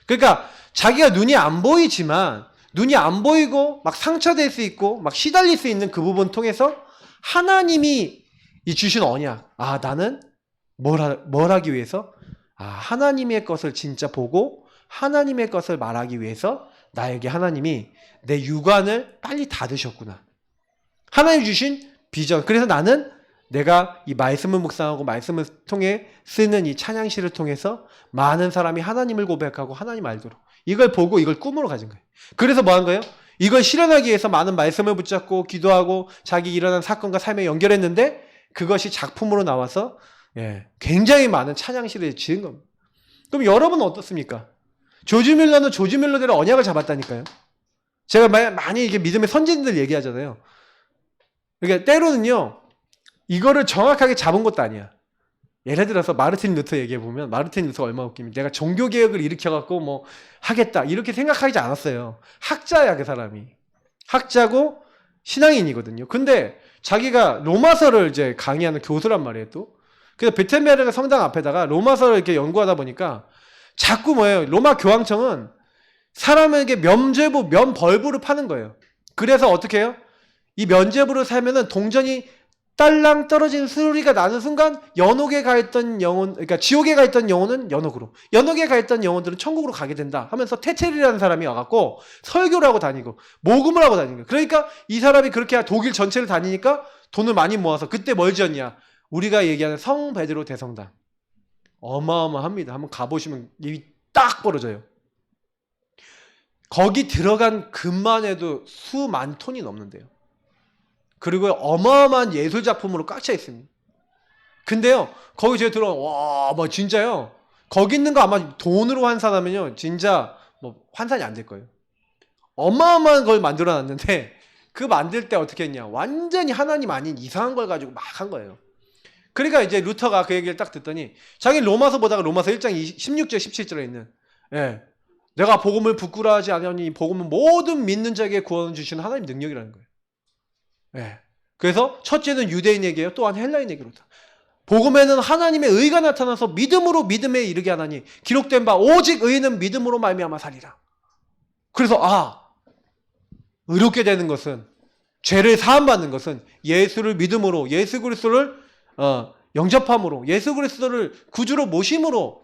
그러니까 자기가 눈이 안 보이지만 눈이 안 보이고 막 상처될 수 있고 막 시달릴 수 있는 그 부분 통해서 하나님이 이 주신 언약. 아 나는 뭘 하기 위해서? 아 하나님의 것을 진짜 보고 하나님의 것을 말하기 위해서 나에게 하나님이 내 유관을 빨리 닫으셨구나. 하나님 주신 비전. 그래서 나는 내가 이 말씀을 묵상하고 말씀을 통해 쓰는 이 찬양시를 통해서 많은 사람이 하나님을 고백하고 하나님 알도록 이걸 보고 이걸 꿈으로 가진 거예요. 그래서 뭐 한 거예요? 이걸 실현하기 위해서 많은 말씀을 붙잡고 기도하고 자기 일어난 사건과 삶에 연결했는데 그것이 작품으로 나와서 굉장히 많은 찬양시를 지은 겁니다. 그럼 여러분은 어떻습니까? 조지 밀러는 조지 밀러대로 언약을 잡았다니까요. 제가 많이 이게 믿음의 선진들 얘기하잖아요. 그러니까 때로는요. 이거를 정확하게 잡은 것도 아니야. 예를 들어서 마르틴 루터 얘기해보면 마르틴 루터가 얼마나 웃기면 내가 종교개혁을 일으켜갖고 뭐 하겠다 이렇게 생각하지 않았어요. 학자야 그 사람이. 학자고 신앙인이거든요. 근데 자기가 로마서를 이제 강의하는 교수란 말이에요 또. 그래서 베텐베르그 성당 앞에다가 로마서를 이렇게 연구하다 보니까 자꾸 뭐예요. 로마 교황청은 사람에게 면벌부를 파는 거예요. 그래서 어떻게 해요? 이 면죄부를 살면은 동전이 딸랑 떨어지는 소리가 나는 순간 연옥에 가 있던 영혼, 그러니까 지옥에 가 있던 영혼은 연옥으로, 연옥에 가 있던 영혼들은 천국으로 가게 된다 하면서 테첼이라는 사람이 와갖고 설교를 하고 다니고 모금을 하고 다니는 거예요. 그러니까 이 사람이 그렇게 독일 전체를 다니니까 돈을 많이 모아서 그때 뭘 지었냐? 우리가 얘기하는 성 베드로 대성당. 어마어마합니다. 한번 가보시면 입이 딱 벌어져요. 거기 들어간 금만 해도 수만 톤이 넘는데요. 그리고 어마어마한 예술 작품으로 꽉 차 있습니다. 근데요, 거기 제가 와, 뭐 진짜요. 거기 있는 거 아마 돈으로 환산하면요, 진짜 뭐 환산이 안 될 거예요. 어마어마한 걸 만들어 놨는데 그 만들 때 어떻게 했냐? 완전히 하나님 아닌 이상한 걸 가지고 막 한 거예요. 그러니까 이제 루터가 그 얘기를 딱 듣더니 자기 로마서 보다가 로마서 1장 16절 17절에 있는 내가 복음을 부끄러워하지 않으니 복음은 모든 믿는 자에게 구원 주시는 하나님 능력이라는 거예요. 그래서 첫째는 유대인에게요. 또한 헬라인에게로다. 복음에는 하나님의 의가 나타나서 믿음으로 믿음에 이르게 하나니 기록된 바 오직 의인은 믿음으로 말미암아 살리라. 그래서 의롭게 되는 것은, 죄를 사함받는 것은 예수를 믿음으로, 예수 그리스도를 영접함으로, 예수 그리스도를 구주로 모심으로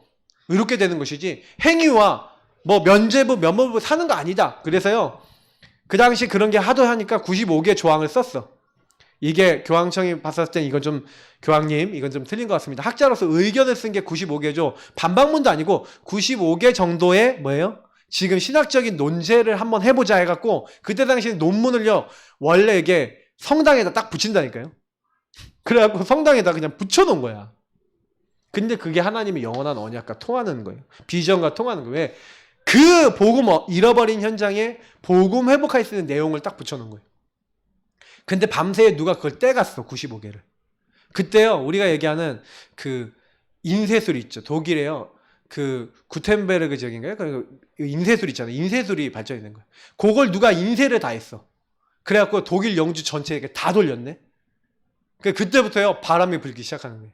의롭게 되는 것이지 행위와 뭐 면죄부 면모부 사는 거 아니다. 그래서요, 그 당시 그런 게 하도 하니까 95개 조항을 썼어. 이게 교황청이 봤을 땐 이건 좀, 교황님 이건 좀 틀린 것 같습니다. 학자로서 의견을 쓴 게 95개죠. 반박문도 아니고 95개 정도의 뭐예요? 지금 신학적인 논제를 한번 해보자 해갖고 그때 당시 논문을요, 원래 이게 성당에다 딱 붙인다니까요. 그래갖고 성당에다 그냥 붙여놓은 거야. 근데 그게 하나님의 영원한 언약과 통하는 거예요. 비전과 통하는 거예요. 왜? 그 복음 잃어버린 현장에 복음 회복할 수 있는 내용을 딱 붙여놓은 거예요. 근데 밤새 누가 그걸 떼갔어, 95개를. 그때요, 우리가 얘기하는 그 인쇄술 있죠. 독일에요. 그 구텐베르그 지역인가요? 그 인쇄술 있잖아요. 인쇄술이 발전이 된 거예요. 그걸 누가 인쇄를 다 했어. 그래갖고 독일 영주 전체에 다 돌렸네. 그때부터요, 바람이 불기 시작하는 거예요.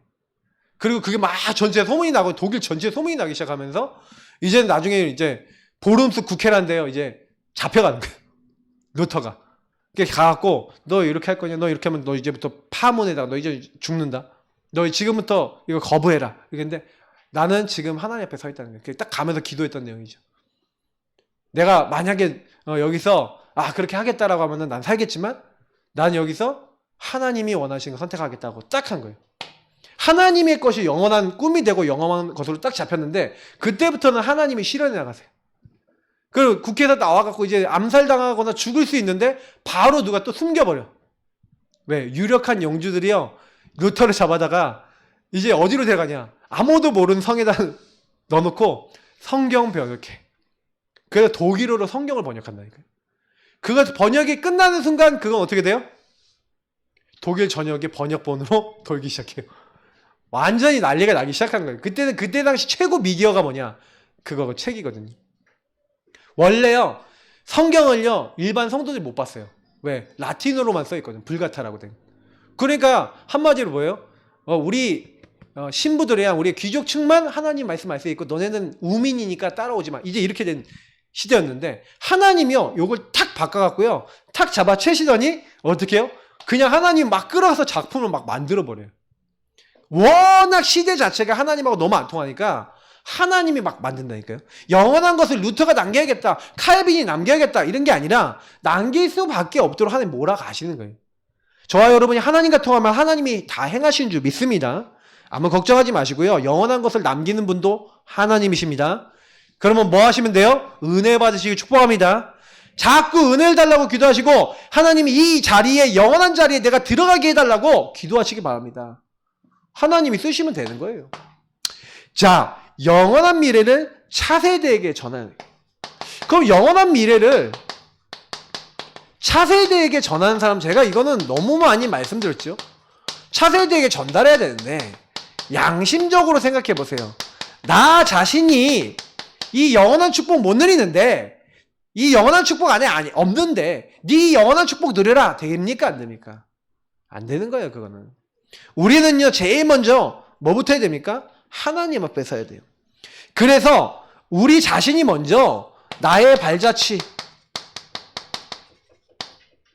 그리고 그게 막 전체에 소문이 나고 독일 전체에 소문이 나기 시작하면서 이제는 나중에 이제 보름스 국회란데요, 이제 잡혀가는 거예요. 루터가. 가갖고 너 이렇게 할 거냐, 너 이렇게 하면 너 이제부터 파문에다가 너 이제 죽는다. 너 지금부터 이거 거부해라. 그런데 나는 지금 하나님 앞에 서 있다는 거예요. 딱 가면서 기도했던 내용이죠. 내가 만약에 여기서 그렇게 하겠다라고 하면은 난 살겠지만 난 여기서 하나님이 원하시는 거 선택하겠다고 딱 한 거예요. 하나님의 것이 영원한 꿈이 되고 영원한 것으로 딱 잡혔는데 그때부터는 하나님이 실현해 나가세요. 그리고 국회에서 나와갖고 이제 암살당하거나 죽을 수 있는데 바로 누가 또 숨겨버려. 왜? 유력한 영주들이요, 루터를 잡아다가 이제 어디로 데려가냐, 아무도 모르는 성에다 넣어놓고 성경 번역해. 그래서 독일어로 성경을 번역한다니까요. 그거 번역이 끝나는 순간 그건 어떻게 돼요? 독일 전역의 번역본으로 돌기 시작해요. 완전히 난리가 나기 시작한 거예요. 그때 당시 최고 미디어가 뭐냐? 그거 책이거든요. 원래요, 성경을요, 일반 성도들이 못 봤어요. 왜? 라틴어로만 써있거든. 불가타라고 된. 그러니까 한마디로 뭐예요? 우리 신부들이야, 우리 귀족층만 하나님 말씀 알 수 있고 너네는 우민이니까 따라오지 마. 이제 이렇게 된 시대였는데 하나님이요, 요걸 탁 바꿔갖고요, 탁 잡아채시더니 어떻게 해요? 그냥 하나님 막 끌어서 작품을 막 만들어버려요. 워낙 시대 자체가 하나님하고 너무 안 통하니까 하나님이 막 만든다니까요. 영원한 것을 루터가 남겨야겠다, 칼빈이 남겨야겠다, 이런 게 아니라 남길 수밖에 없도록 하나님 몰아가시는 거예요. 저와 여러분이 하나님과 통하면 하나님이 다 행하시는 줄 믿습니다. 아무 걱정하지 마시고요. 영원한 것을 남기는 분도 하나님이십니다. 그러면 뭐 하시면 돼요? 은혜 받으시기 축복합니다. 자꾸 은혜를 달라고 기도하시고 하나님이 이 자리에, 영원한 자리에 내가 들어가게 해달라고 기도하시기 바랍니다. 하나님이 쓰시면 되는 거예요. 자, 영원한 미래를 차세대에게 전하는, 그럼 영원한 미래를 차세대에게 전하는 사람, 제가 이거는 너무 많이 말씀드렸죠. 차세대에게 전달해야 되는데 양심적으로 생각해 보세요. 나 자신이 이 영원한 축복 못 누리는데, 이 영원한 축복 안에 없는데 네 영원한 축복 누려라, 됩니까? 안 됩니까? 안 되는 거예요. 그거는 우리는요, 제일 먼저 뭐부터 해야 됩니까? 하나님 앞에 서야 돼요. 그래서 우리 자신이 먼저 나의 발자취,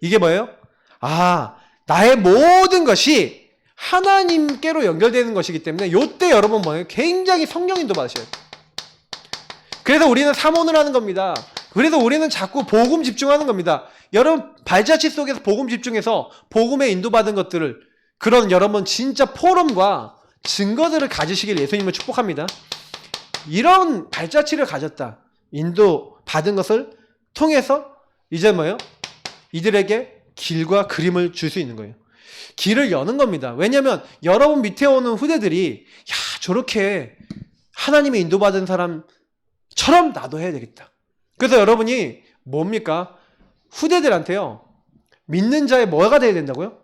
이게 뭐예요? 나의 모든 것이 하나님께로 연결되는 것이기 때문에 요때 여러분 뭐예요? 굉장히 성령 인도 받으셔야 돼요. 그래서 우리는 사모를 하는 겁니다. 그래서 우리는 자꾸 복음 집중하는 겁니다. 여러분 발자취 속에서 복음 집중해서 복음에 인도받은 것들을, 그런 여러분 진짜 포럼과 증거들을 가지시길 예수님을 축복합니다. 이런 발자취를 가졌다, 인도 받은 것을 통해서 이제 뭐예요? 이들에게 길과 그림을 줄 수 있는 거예요. 길을 여는 겁니다. 왜냐하면 여러분 밑에 오는 후대들이 저렇게 하나님의 인도받은 사람처럼 나도 해야 되겠다. 그래서 여러분이 뭡니까? 후대들한테요, 믿는 자의 뭐가 돼야 된다고요?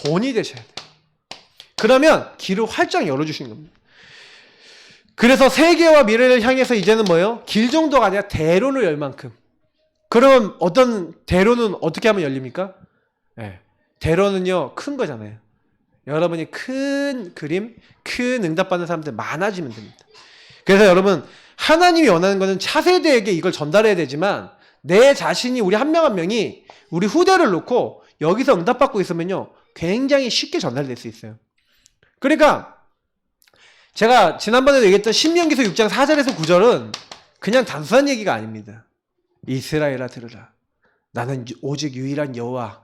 본이 되셔야 돼요. 그러면 길을 활짝 열어주시는 겁니다. 그래서 세계와 미래를 향해서 이제는 뭐예요? 길 정도가 아니라 대로를 열 만큼. 그러면 어떤 대로는 어떻게 하면 열립니까? 대로는요, 큰 거잖아요. 여러분이 큰 그림, 큰 응답받는 사람들 많아지면 됩니다. 그래서 여러분, 하나님이 원하는 것은 차세대에게 이걸 전달해야 되지만 내 자신이 우리 한 명 한 명이 우리 후대를 놓고 여기서 응답받고 있으면요, 굉장히 쉽게 전달될 수 있어요. 그러니까 제가 지난번에도 얘기했던 신명기서 6장 4절에서 9절은 그냥 단순한 얘기가 아닙니다. 이스라엘아 들으라. 나는 오직 유일한 여호와.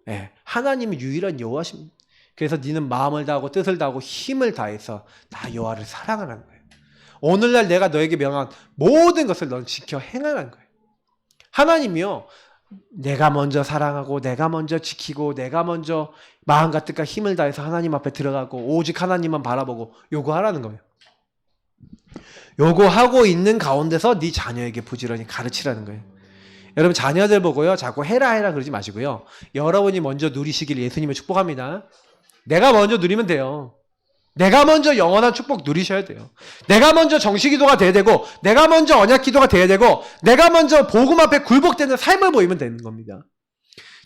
예, 하나님은 유일한 여호와십니다. 그래서 너는 마음을 다하고 뜻을 다하고 힘을 다해서 나 여호와를 사랑하라는 거예요. 오늘날 내가 너에게 명한 모든 것을 넌 지켜 행하라는 거예요. 하나님이요, 내가 먼저 사랑하고 내가 먼저 지키고 내가 먼저 마음과 뜻과 힘을 다해서 하나님 앞에 들어가고 오직 하나님만 바라보고 요거 하라는 거예요. 요거 하고 있는 가운데서 네 자녀에게 부지런히 가르치라는 거예요. 여러분, 자녀들 보고요 자꾸 해라 그러지 마시고요, 여러분이 먼저 누리시길 예수님을 축복합니다. 내가 먼저 누리면 돼요. 내가 먼저 영원한 축복 누리셔야 돼요. 내가 먼저 정식기도가 돼야 되고 내가 먼저 언약기도가 돼야 되고 내가 먼저 복음 앞에 굴복되는 삶을 보이면 되는 겁니다.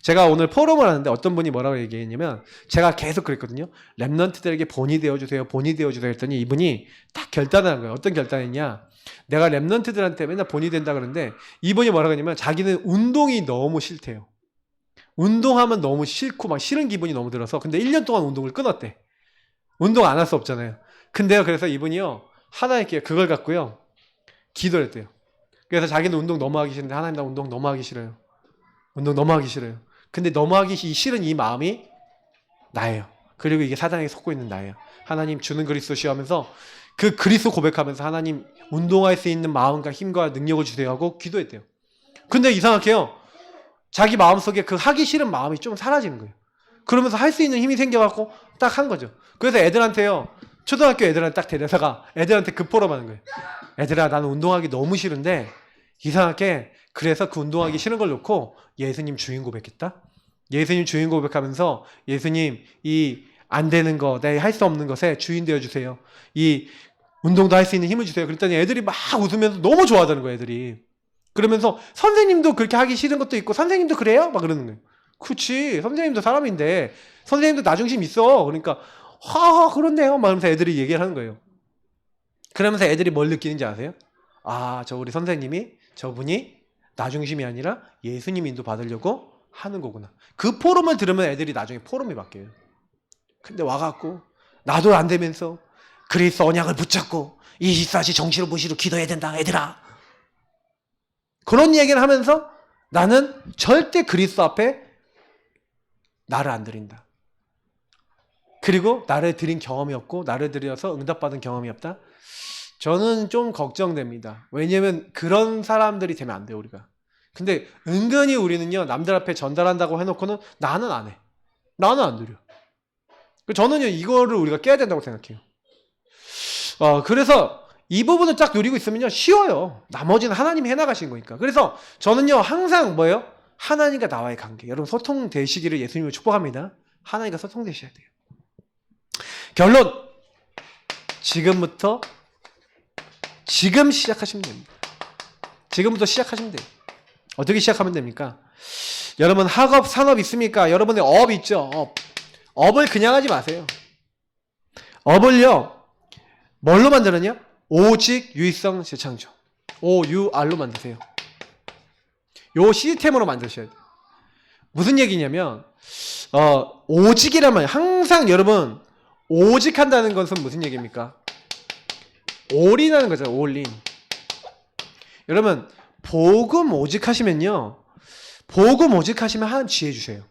제가 오늘 포럼을 하는데 어떤 분이 뭐라고 얘기했냐면, 제가 계속 그랬거든요. 랩런트들에게 본이 되어주세요, 본이 되어주세요 했더니 이분이 딱 결단을 한 거예요. 어떤 결단이냐, 내가 랩런트들한테 맨날 본이 된다 그러는데 이분이 뭐라고 했냐면 자기는 운동이 너무 싫대요. 운동하면 너무 싫고 막 싫은 기분이 너무 들어서, 근데 1년 동안 운동을 끊었대. 운동 안 할 수 없잖아요. 근데요, 그래서 이분이요 하나님께 그걸 갖고요 기도를 했대요. 그래서 자기는 운동 너무 하기 싫은데, 하나님 나 운동 너무 하기 싫어요. 운동 너무 하기 싫어요. 근데 너무 하기 싫은 이 마음이 나예요. 그리고 이게 사단에게 속고 있는 나예요. 하나님 주는 그리스도시여 하면서 그 그리스도 고백하면서 하나님 운동할 수 있는 마음과 힘과 능력을 주세요 하고 기도했대요. 근데 이상하게요, 자기 마음속에 그 하기 싫은 마음이 좀 사라지는 거예요. 그러면서 할 수 있는 힘이 생겨갖고 딱 한 거죠. 그래서 애들한테요, 초등학교 애들한테 딱 데려다가 애들한테 급포럼하는 거예요. 애들아, 나는 운동하기 너무 싫은데 이상하게 그래서 그 운동하기 싫은 걸 놓고 예수님 주인 고백했다. 예수님 주인 고백하면서 예수님 이 안 되는 거, 내 할 수 없는 것에 주인 되어주세요. 이 운동도 할 수 있는 힘을 주세요. 그랬더니 애들이 막 웃으면서 너무 좋아하는 거예요, 애들이. 그러면서 선생님도 그렇게 하기 싫은 것도 있고 선생님도 그래요? 막 그러는 거예요. 그치, 선생님도 사람인데 선생님도 나중심 있어. 그러니까 그렇네요 막 하면서 애들이 얘기를 하는 거예요. 그러면서 애들이 뭘 느끼는지 아세요? 아, 저 우리 선생님이, 저분이 나중심이 아니라 예수님 인도 받으려고 하는 거구나. 그 포럼을 들으면 애들이 나중에 포럼이 바뀌어요. 근데 와갖고 나도 안 되면서 그리스도 언약을 붙잡고 24시 정시로 무시로 기도해야 된다 애들아, 그런 얘기를 하면서 나는 절대 그리스도 앞에 나를 안 드린다. 그리고 나를 드린 경험이 없고 나를 드려서 응답받은 경험이 없다. 저는 좀 걱정됩니다. 왜냐면 그런 사람들이 되면 안 돼요, 우리가. 근데 은근히 우리는요, 남들 앞에 전달한다고 해놓고는 나는 안 해. 나는 안 드려. 저는요, 이거를 우리가 깨야 된다고 생각해요. 그래서 이 부분을 딱 누리고 있으면요, 쉬워요. 나머지는 하나님이 해나가신 거니까. 그래서 저는요, 항상 뭐예요? 하나님과 나와의 관계. 여러분, 소통되시기를 예수님을 축복합니다. 하나님과 소통되셔야 돼요. 결론! 지금 시작하시면 됩니다. 지금부터 시작하시면 돼요. 어떻게 시작하면 됩니까? 여러분, 학업, 산업 있습니까? 여러분의 업 있죠? 업을 그냥 하지 마세요. 업을요, 뭘로 만들었냐? 오직 유익성 재창조. OUR로 만드세요. 요 시스템으로 만드셔야 돼요. 무슨 얘기냐면, 오직이란 말이에요. 항상 여러분, 오직 한다는 것은 무슨 얘기입니까? 올인하는 거죠, 올인. 여러분, 복음 오직 하시면요, 복음 오직 하시면 하나님 지혜 주세요.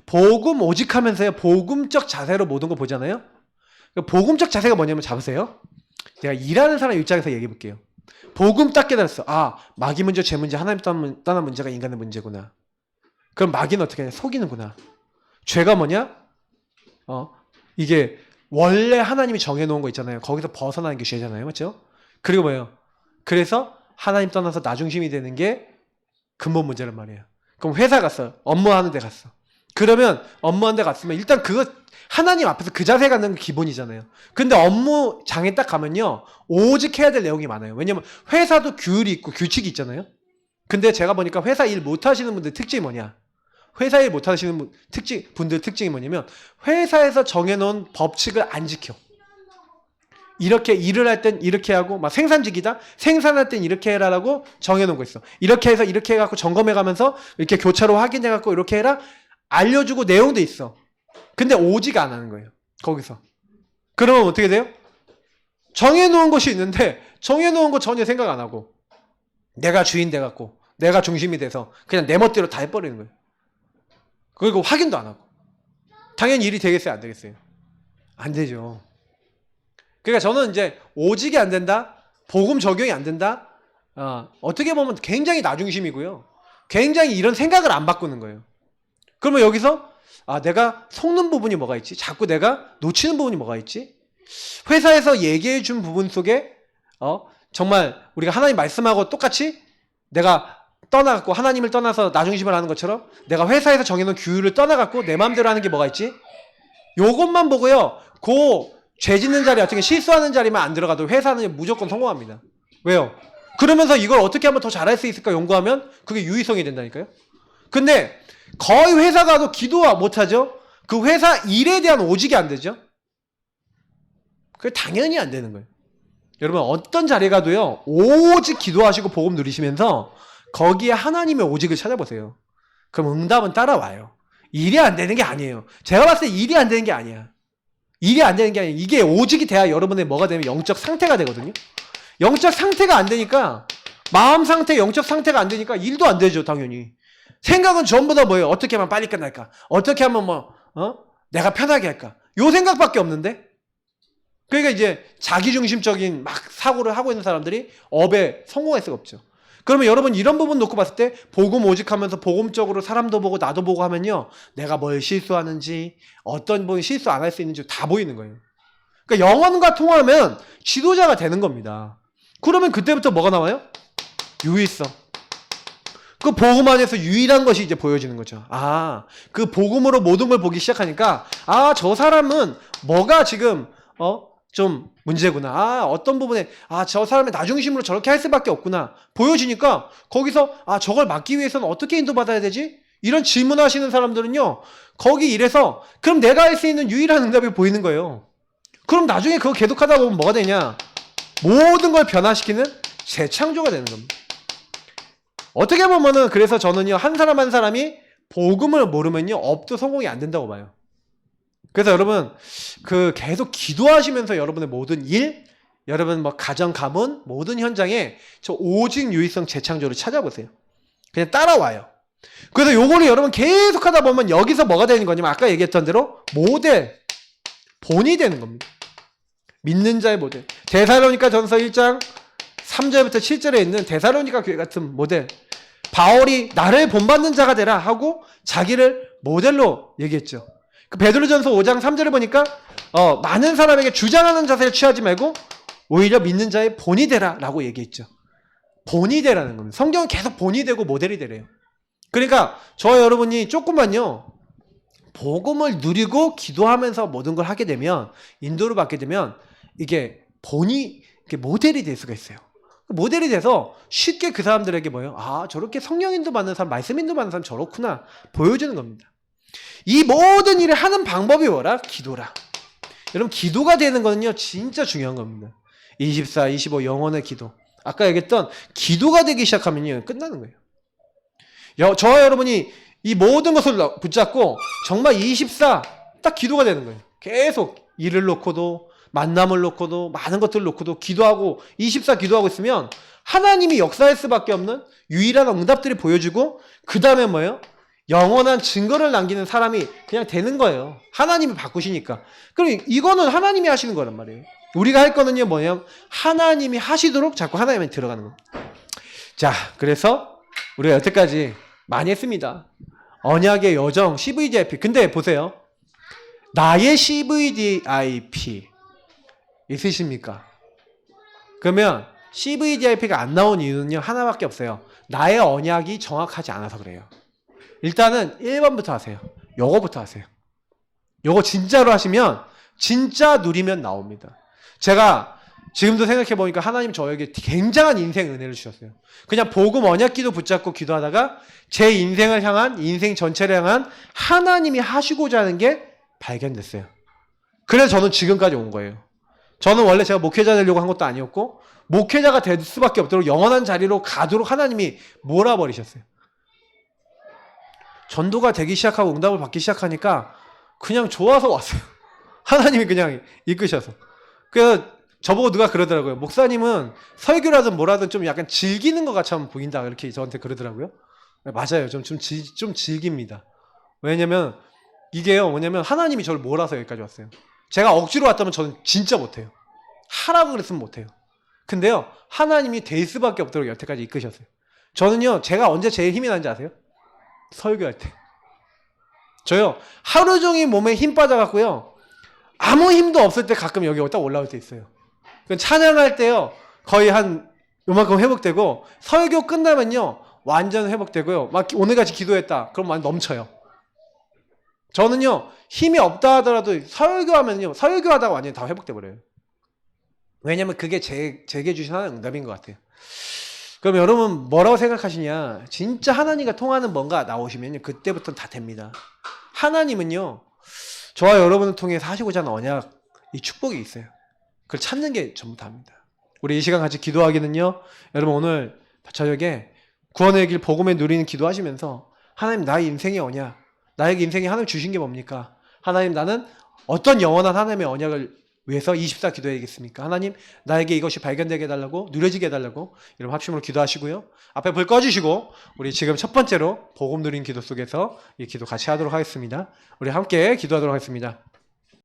복음 오직 하면서요, 복음적 자세로 모든 거 보잖아요. 복음적 자세가 뭐냐면, 잡으세요. 내가 일하는 사람 입장에서 얘기해 볼게요. 복음 딱 깨달았어. 아, 마귀 문제, 죄 문제, 하나님 떠난 문제가 인간의 문제구나. 그럼 마귀는 어떻게 하냐? 속이는구나. 죄가 뭐냐? 이게 원래 하나님이 정해놓은 거 있잖아요. 거기서 벗어나는 게 죄잖아요. 맞죠? 그리고 뭐예요? 그래서 하나님 떠나서 나중심이 되는 게 근본 문제란 말이에요. 그럼 회사 갔어. 업무하는 데 갔어. 그러면 업무하는 데 갔으면 일단 그거 하나님 앞에서 그 자세 갖는 게 기본이잖아요. 근데 업무장에 딱 가면요, 오직 해야 될 내용이 많아요. 왜냐면 회사도 규율이 있고 규칙이 있잖아요. 근데 제가 보니까 회사 일 못 하시는 분들 특징이 뭐냐? 회사 일 못하시는 분들 특징이 뭐냐면 회사에서 정해놓은 법칙을 안 지켜. 이렇게 일을 할 땐 이렇게 하고 막 생산직이다? 생산할 땐 이렇게 해라라고 정해놓은 거 있어. 이렇게 해서 이렇게 해갖고 점검해가면서 이렇게 교차로 확인해갖고 이렇게 해라? 알려주고 내용도 있어. 근데 오지가 안 하는 거예요. 거기서. 그러면 어떻게 돼요? 정해놓은 것이 있는데 정해놓은 거 전혀 생각 안 하고 내가 주인 돼갖고 내가 중심이 돼서 그냥 내 멋대로 다 해버리는 거예요. 그리고 확인도 안 하고. 당연히 일이 되겠어요? 안 되겠어요? 안 되죠. 그러니까 저는 이제 오직이 안 된다? 복음 적용이 안 된다? 어떻게 보면 굉장히 나중심이고요. 굉장히 이런 생각을 안 바꾸는 거예요. 그러면 여기서 내가 속는 부분이 뭐가 있지? 자꾸 내가 놓치는 부분이 뭐가 있지? 회사에서 얘기해 준 부분 속에 정말 우리가 하나님 말씀하고 똑같이 내가 떠나갖고 하나님을 떠나서 나중심을 하는 것처럼 내가 회사에서 정해놓은 규율을 떠나갖고 내 마음대로 하는 게 뭐가 있지? 요것만 보고요. 죄 짓는 자리, 어떻게 실수하는 자리만 안 들어가도 회사는 무조건 성공합니다. 왜요? 그러면서 이걸 어떻게 하면 더 잘할 수 있을까 연구하면 그게 유의성이 된다니까요. 근데 거의 회사 가도 기도 못하죠. 그 회사 일에 대한 오직이 안 되죠. 그게 당연히 안 되는 거예요. 여러분 어떤 자리 가도요. 오직 기도하시고 복음 누리시면서 거기에 하나님의 오직을 찾아보세요. 그럼 응답은 따라와요. 일이 안 되는 게 아니에요. 제가 봤을 때 일이 안 되는 게 아니야. 일이 안 되는 게 아니에요. 이게 오직이 돼야 여러분의 뭐가 되면 영적 상태가 되거든요. 영적 상태가 안 되니까 마음 상태, 영적 상태가 안 되니까 일도 안 되죠. 당연히. 생각은 전부 다 뭐예요? 어떻게 하면 빨리 끝날까? 어떻게 하면 내가 편하게 할까? 요 생각밖에 없는데? 그러니까 이제 자기중심적인 막 사고를 하고 있는 사람들이 업에 성공할 수가 없죠. 그러면 여러분 이런 부분 놓고 봤을 때 복음 오직하면서 복음적으로 사람도 보고 나도 보고 하면요. 내가 뭘 실수하는지 어떤 부분 실수 안 할 수 있는지 다 보이는 거예요. 그러니까 영혼과 통하면 지도자가 되는 겁니다. 그러면 그때부터 뭐가 나와요? 유일성. 그 복음 안에서 유일한 것이 이제 보여지는 거죠. 그 복음으로 모든 걸 보기 시작하니까 저 사람은 뭐가 지금 좀 문제구나. 어떤 부분에 저 사람의 나중심으로 저렇게 할 수밖에 없구나. 보여지니까 거기서 저걸 막기 위해서는 어떻게 인도받아야 되지? 이런 질문하시는 사람들은요. 거기 일해서 그럼 내가 할 수 있는 유일한 응답이 보이는 거예요. 그럼 나중에 그거 계속하다 보면 뭐가 되냐? 모든 걸 변화시키는 재창조가 되는 겁니다. 어떻게 보면은 그래서 저는요. 한 사람 한 사람이 복음을 모르면요. 업도 성공이 안 된다고 봐요. 그래서 여러분 계속 기도하시면서 여러분의 모든 일, 여러분 가정, 가문, 모든 현장에 저 오직 유의성 재창조를 찾아보세요. 그냥 따라와요. 그래서 요거를 여러분 계속 하다 보면 여기서 뭐가 되는 거냐면 아까 얘기했던 대로 모델, 본이 되는 겁니다. 믿는 자의 모델. 데살로니가 전서 1장 3절부터 7절에 있는 데살로니가 교회 같은 모델. 바울이 나를 본받는 자가 되라 하고 자기를 모델로 얘기했죠. 그 베드로전서 5장 3절을 보니까 많은 사람에게 주장하는 자세를 취하지 말고 오히려 믿는 자의 본이 되라 라고 얘기했죠. 본이 되라는 겁니다. 성경은 계속 본이 되고 모델이 되래요. 그러니까 저와 여러분이 조금만요 복음을 누리고 기도하면서 모든 걸 하게 되면 인도를 받게 되면 이게 본이 이게 모델이 될 수가 있어요. 모델이 돼서 쉽게 그 사람들에게 뭐예요? 저렇게 성령인도 받는 사람, 말씀인도 받는 사람 저렇구나 보여주는 겁니다. 이 모든 일을 하는 방법이 뭐라? 기도라. 여러분 기도가 되는 거는요 진짜 중요한 겁니다. 24, 25 영혼의 기도. 아까 얘기했던 기도가 되기 시작하면요 끝나는 거예요. 저와 여러분이 이 모든 것을 붙잡고 정말 24 딱 기도가 되는 거예요. 계속 일을 놓고도 만남을 놓고도 많은 것들을 놓고도 기도하고 24 기도하고 있으면 하나님이 역사할 수밖에 없는 유일한 응답들이 보여주고 그 다음에 뭐예요? 영원한 증거를 남기는 사람이 그냥 되는 거예요. 하나님이 바꾸시니까. 그럼 이거는 하나님이 하시는 거란 말이에요. 우리가 할 거는요 뭐냐면 하나님이 하시도록 자꾸 하나님이 들어가는 겁니다. 자, 그래서 우리가 여태까지 많이 했습니다. 언약의 여정, CVDIP. 근데 보세요. 나의 CVDIP 있으십니까? 그러면 CVDIP가 안 나온 이유는요 하나밖에 없어요. 나의 언약이 정확하지 않아서 그래요. 일단은 1번부터 하세요. 요거부터 하세요. 요거 진짜로 하시면 진짜 누리면 나옵니다. 제가 지금도 생각해 보니까 하나님 저에게 굉장한 인생 은혜를 주셨어요. 그냥 복음 언약 기도 붙잡고 기도하다가 제 인생을 향한, 인생 전체를 향한 하나님이 하시고자 하는 게 발견됐어요. 그래서 저는 지금까지 온 거예요. 저는 원래 제가 목회자 되려고 한 것도 아니었고, 목회자가 될 수밖에 없도록 영원한 자리로 가도록 하나님이 몰아버리셨어요. 전도가 되기 시작하고 응답을 받기 시작하니까 그냥 좋아서 왔어요. 하나님이 그냥 이끄셔서. 그래서 저보고 누가 그러더라고요. 목사님은 설교라든 뭐라든 좀 약간 즐기는 것 같이 보인다. 이렇게 저한테 그러더라고요. 맞아요. 좀 즐깁니다. 왜냐면 이게요. 뭐냐면 하나님이 저를 몰아서 여기까지 왔어요. 제가 억지로 왔다면 저는 진짜 못해요. 하라고 그랬으면 못해요. 근데요. 하나님이 될 수밖에 없도록 여태까지 이끄셨어요. 저는요. 제가 언제 제일 힘이 나는지 아세요? 설교할 때. 저요. 하루 종일 몸에 힘 빠져갖고요. 아무 힘도 없을 때 가끔 여기 딱 올라올 때 있어요. 찬양할 때요. 거의 한 요만큼 회복되고 설교 끝나면요. 완전 회복되고요. 막 오늘같이 기도했다. 그럼 완전 넘쳐요. 저는요. 힘이 없다 하더라도 설교하면요. 설교하다가 완전히 다 회복돼 버려요. 왜냐면 그게 제게 주신 하나의 응답인 것 같아요. 그럼 여러분 뭐라고 생각하시냐? 진짜 하나님과 통하는 뭔가 나오시면요. 그때부터는 다 됩니다. 하나님은요. 저와 여러분을 통해서 하시고자 하는 언약, 이 축복이 있어요. 그걸 찾는 게 전부 다입니다. 우리 이 시간 같이 기도하기는요. 여러분 오늘 저녁에 구원의 길 복음에 누리는 기도하시면서 하나님 나의 인생의 언약, 나에게 인생에 하나님 주신 게 뭡니까? 하나님 나는 어떤 영원한 하나님의 언약을 위해서 24 기도해야겠습니까? 하나님 나에게 이것이 발견되게 해달라고, 누려지게 해달라고 여러분 합심으로 기도하시고요. 앞에 불 꺼주시고 우리 지금 첫 번째로 복음 누린 기도 속에서 이 기도 같이 하도록 하겠습니다. 우리 함께 기도하도록 하겠습니다.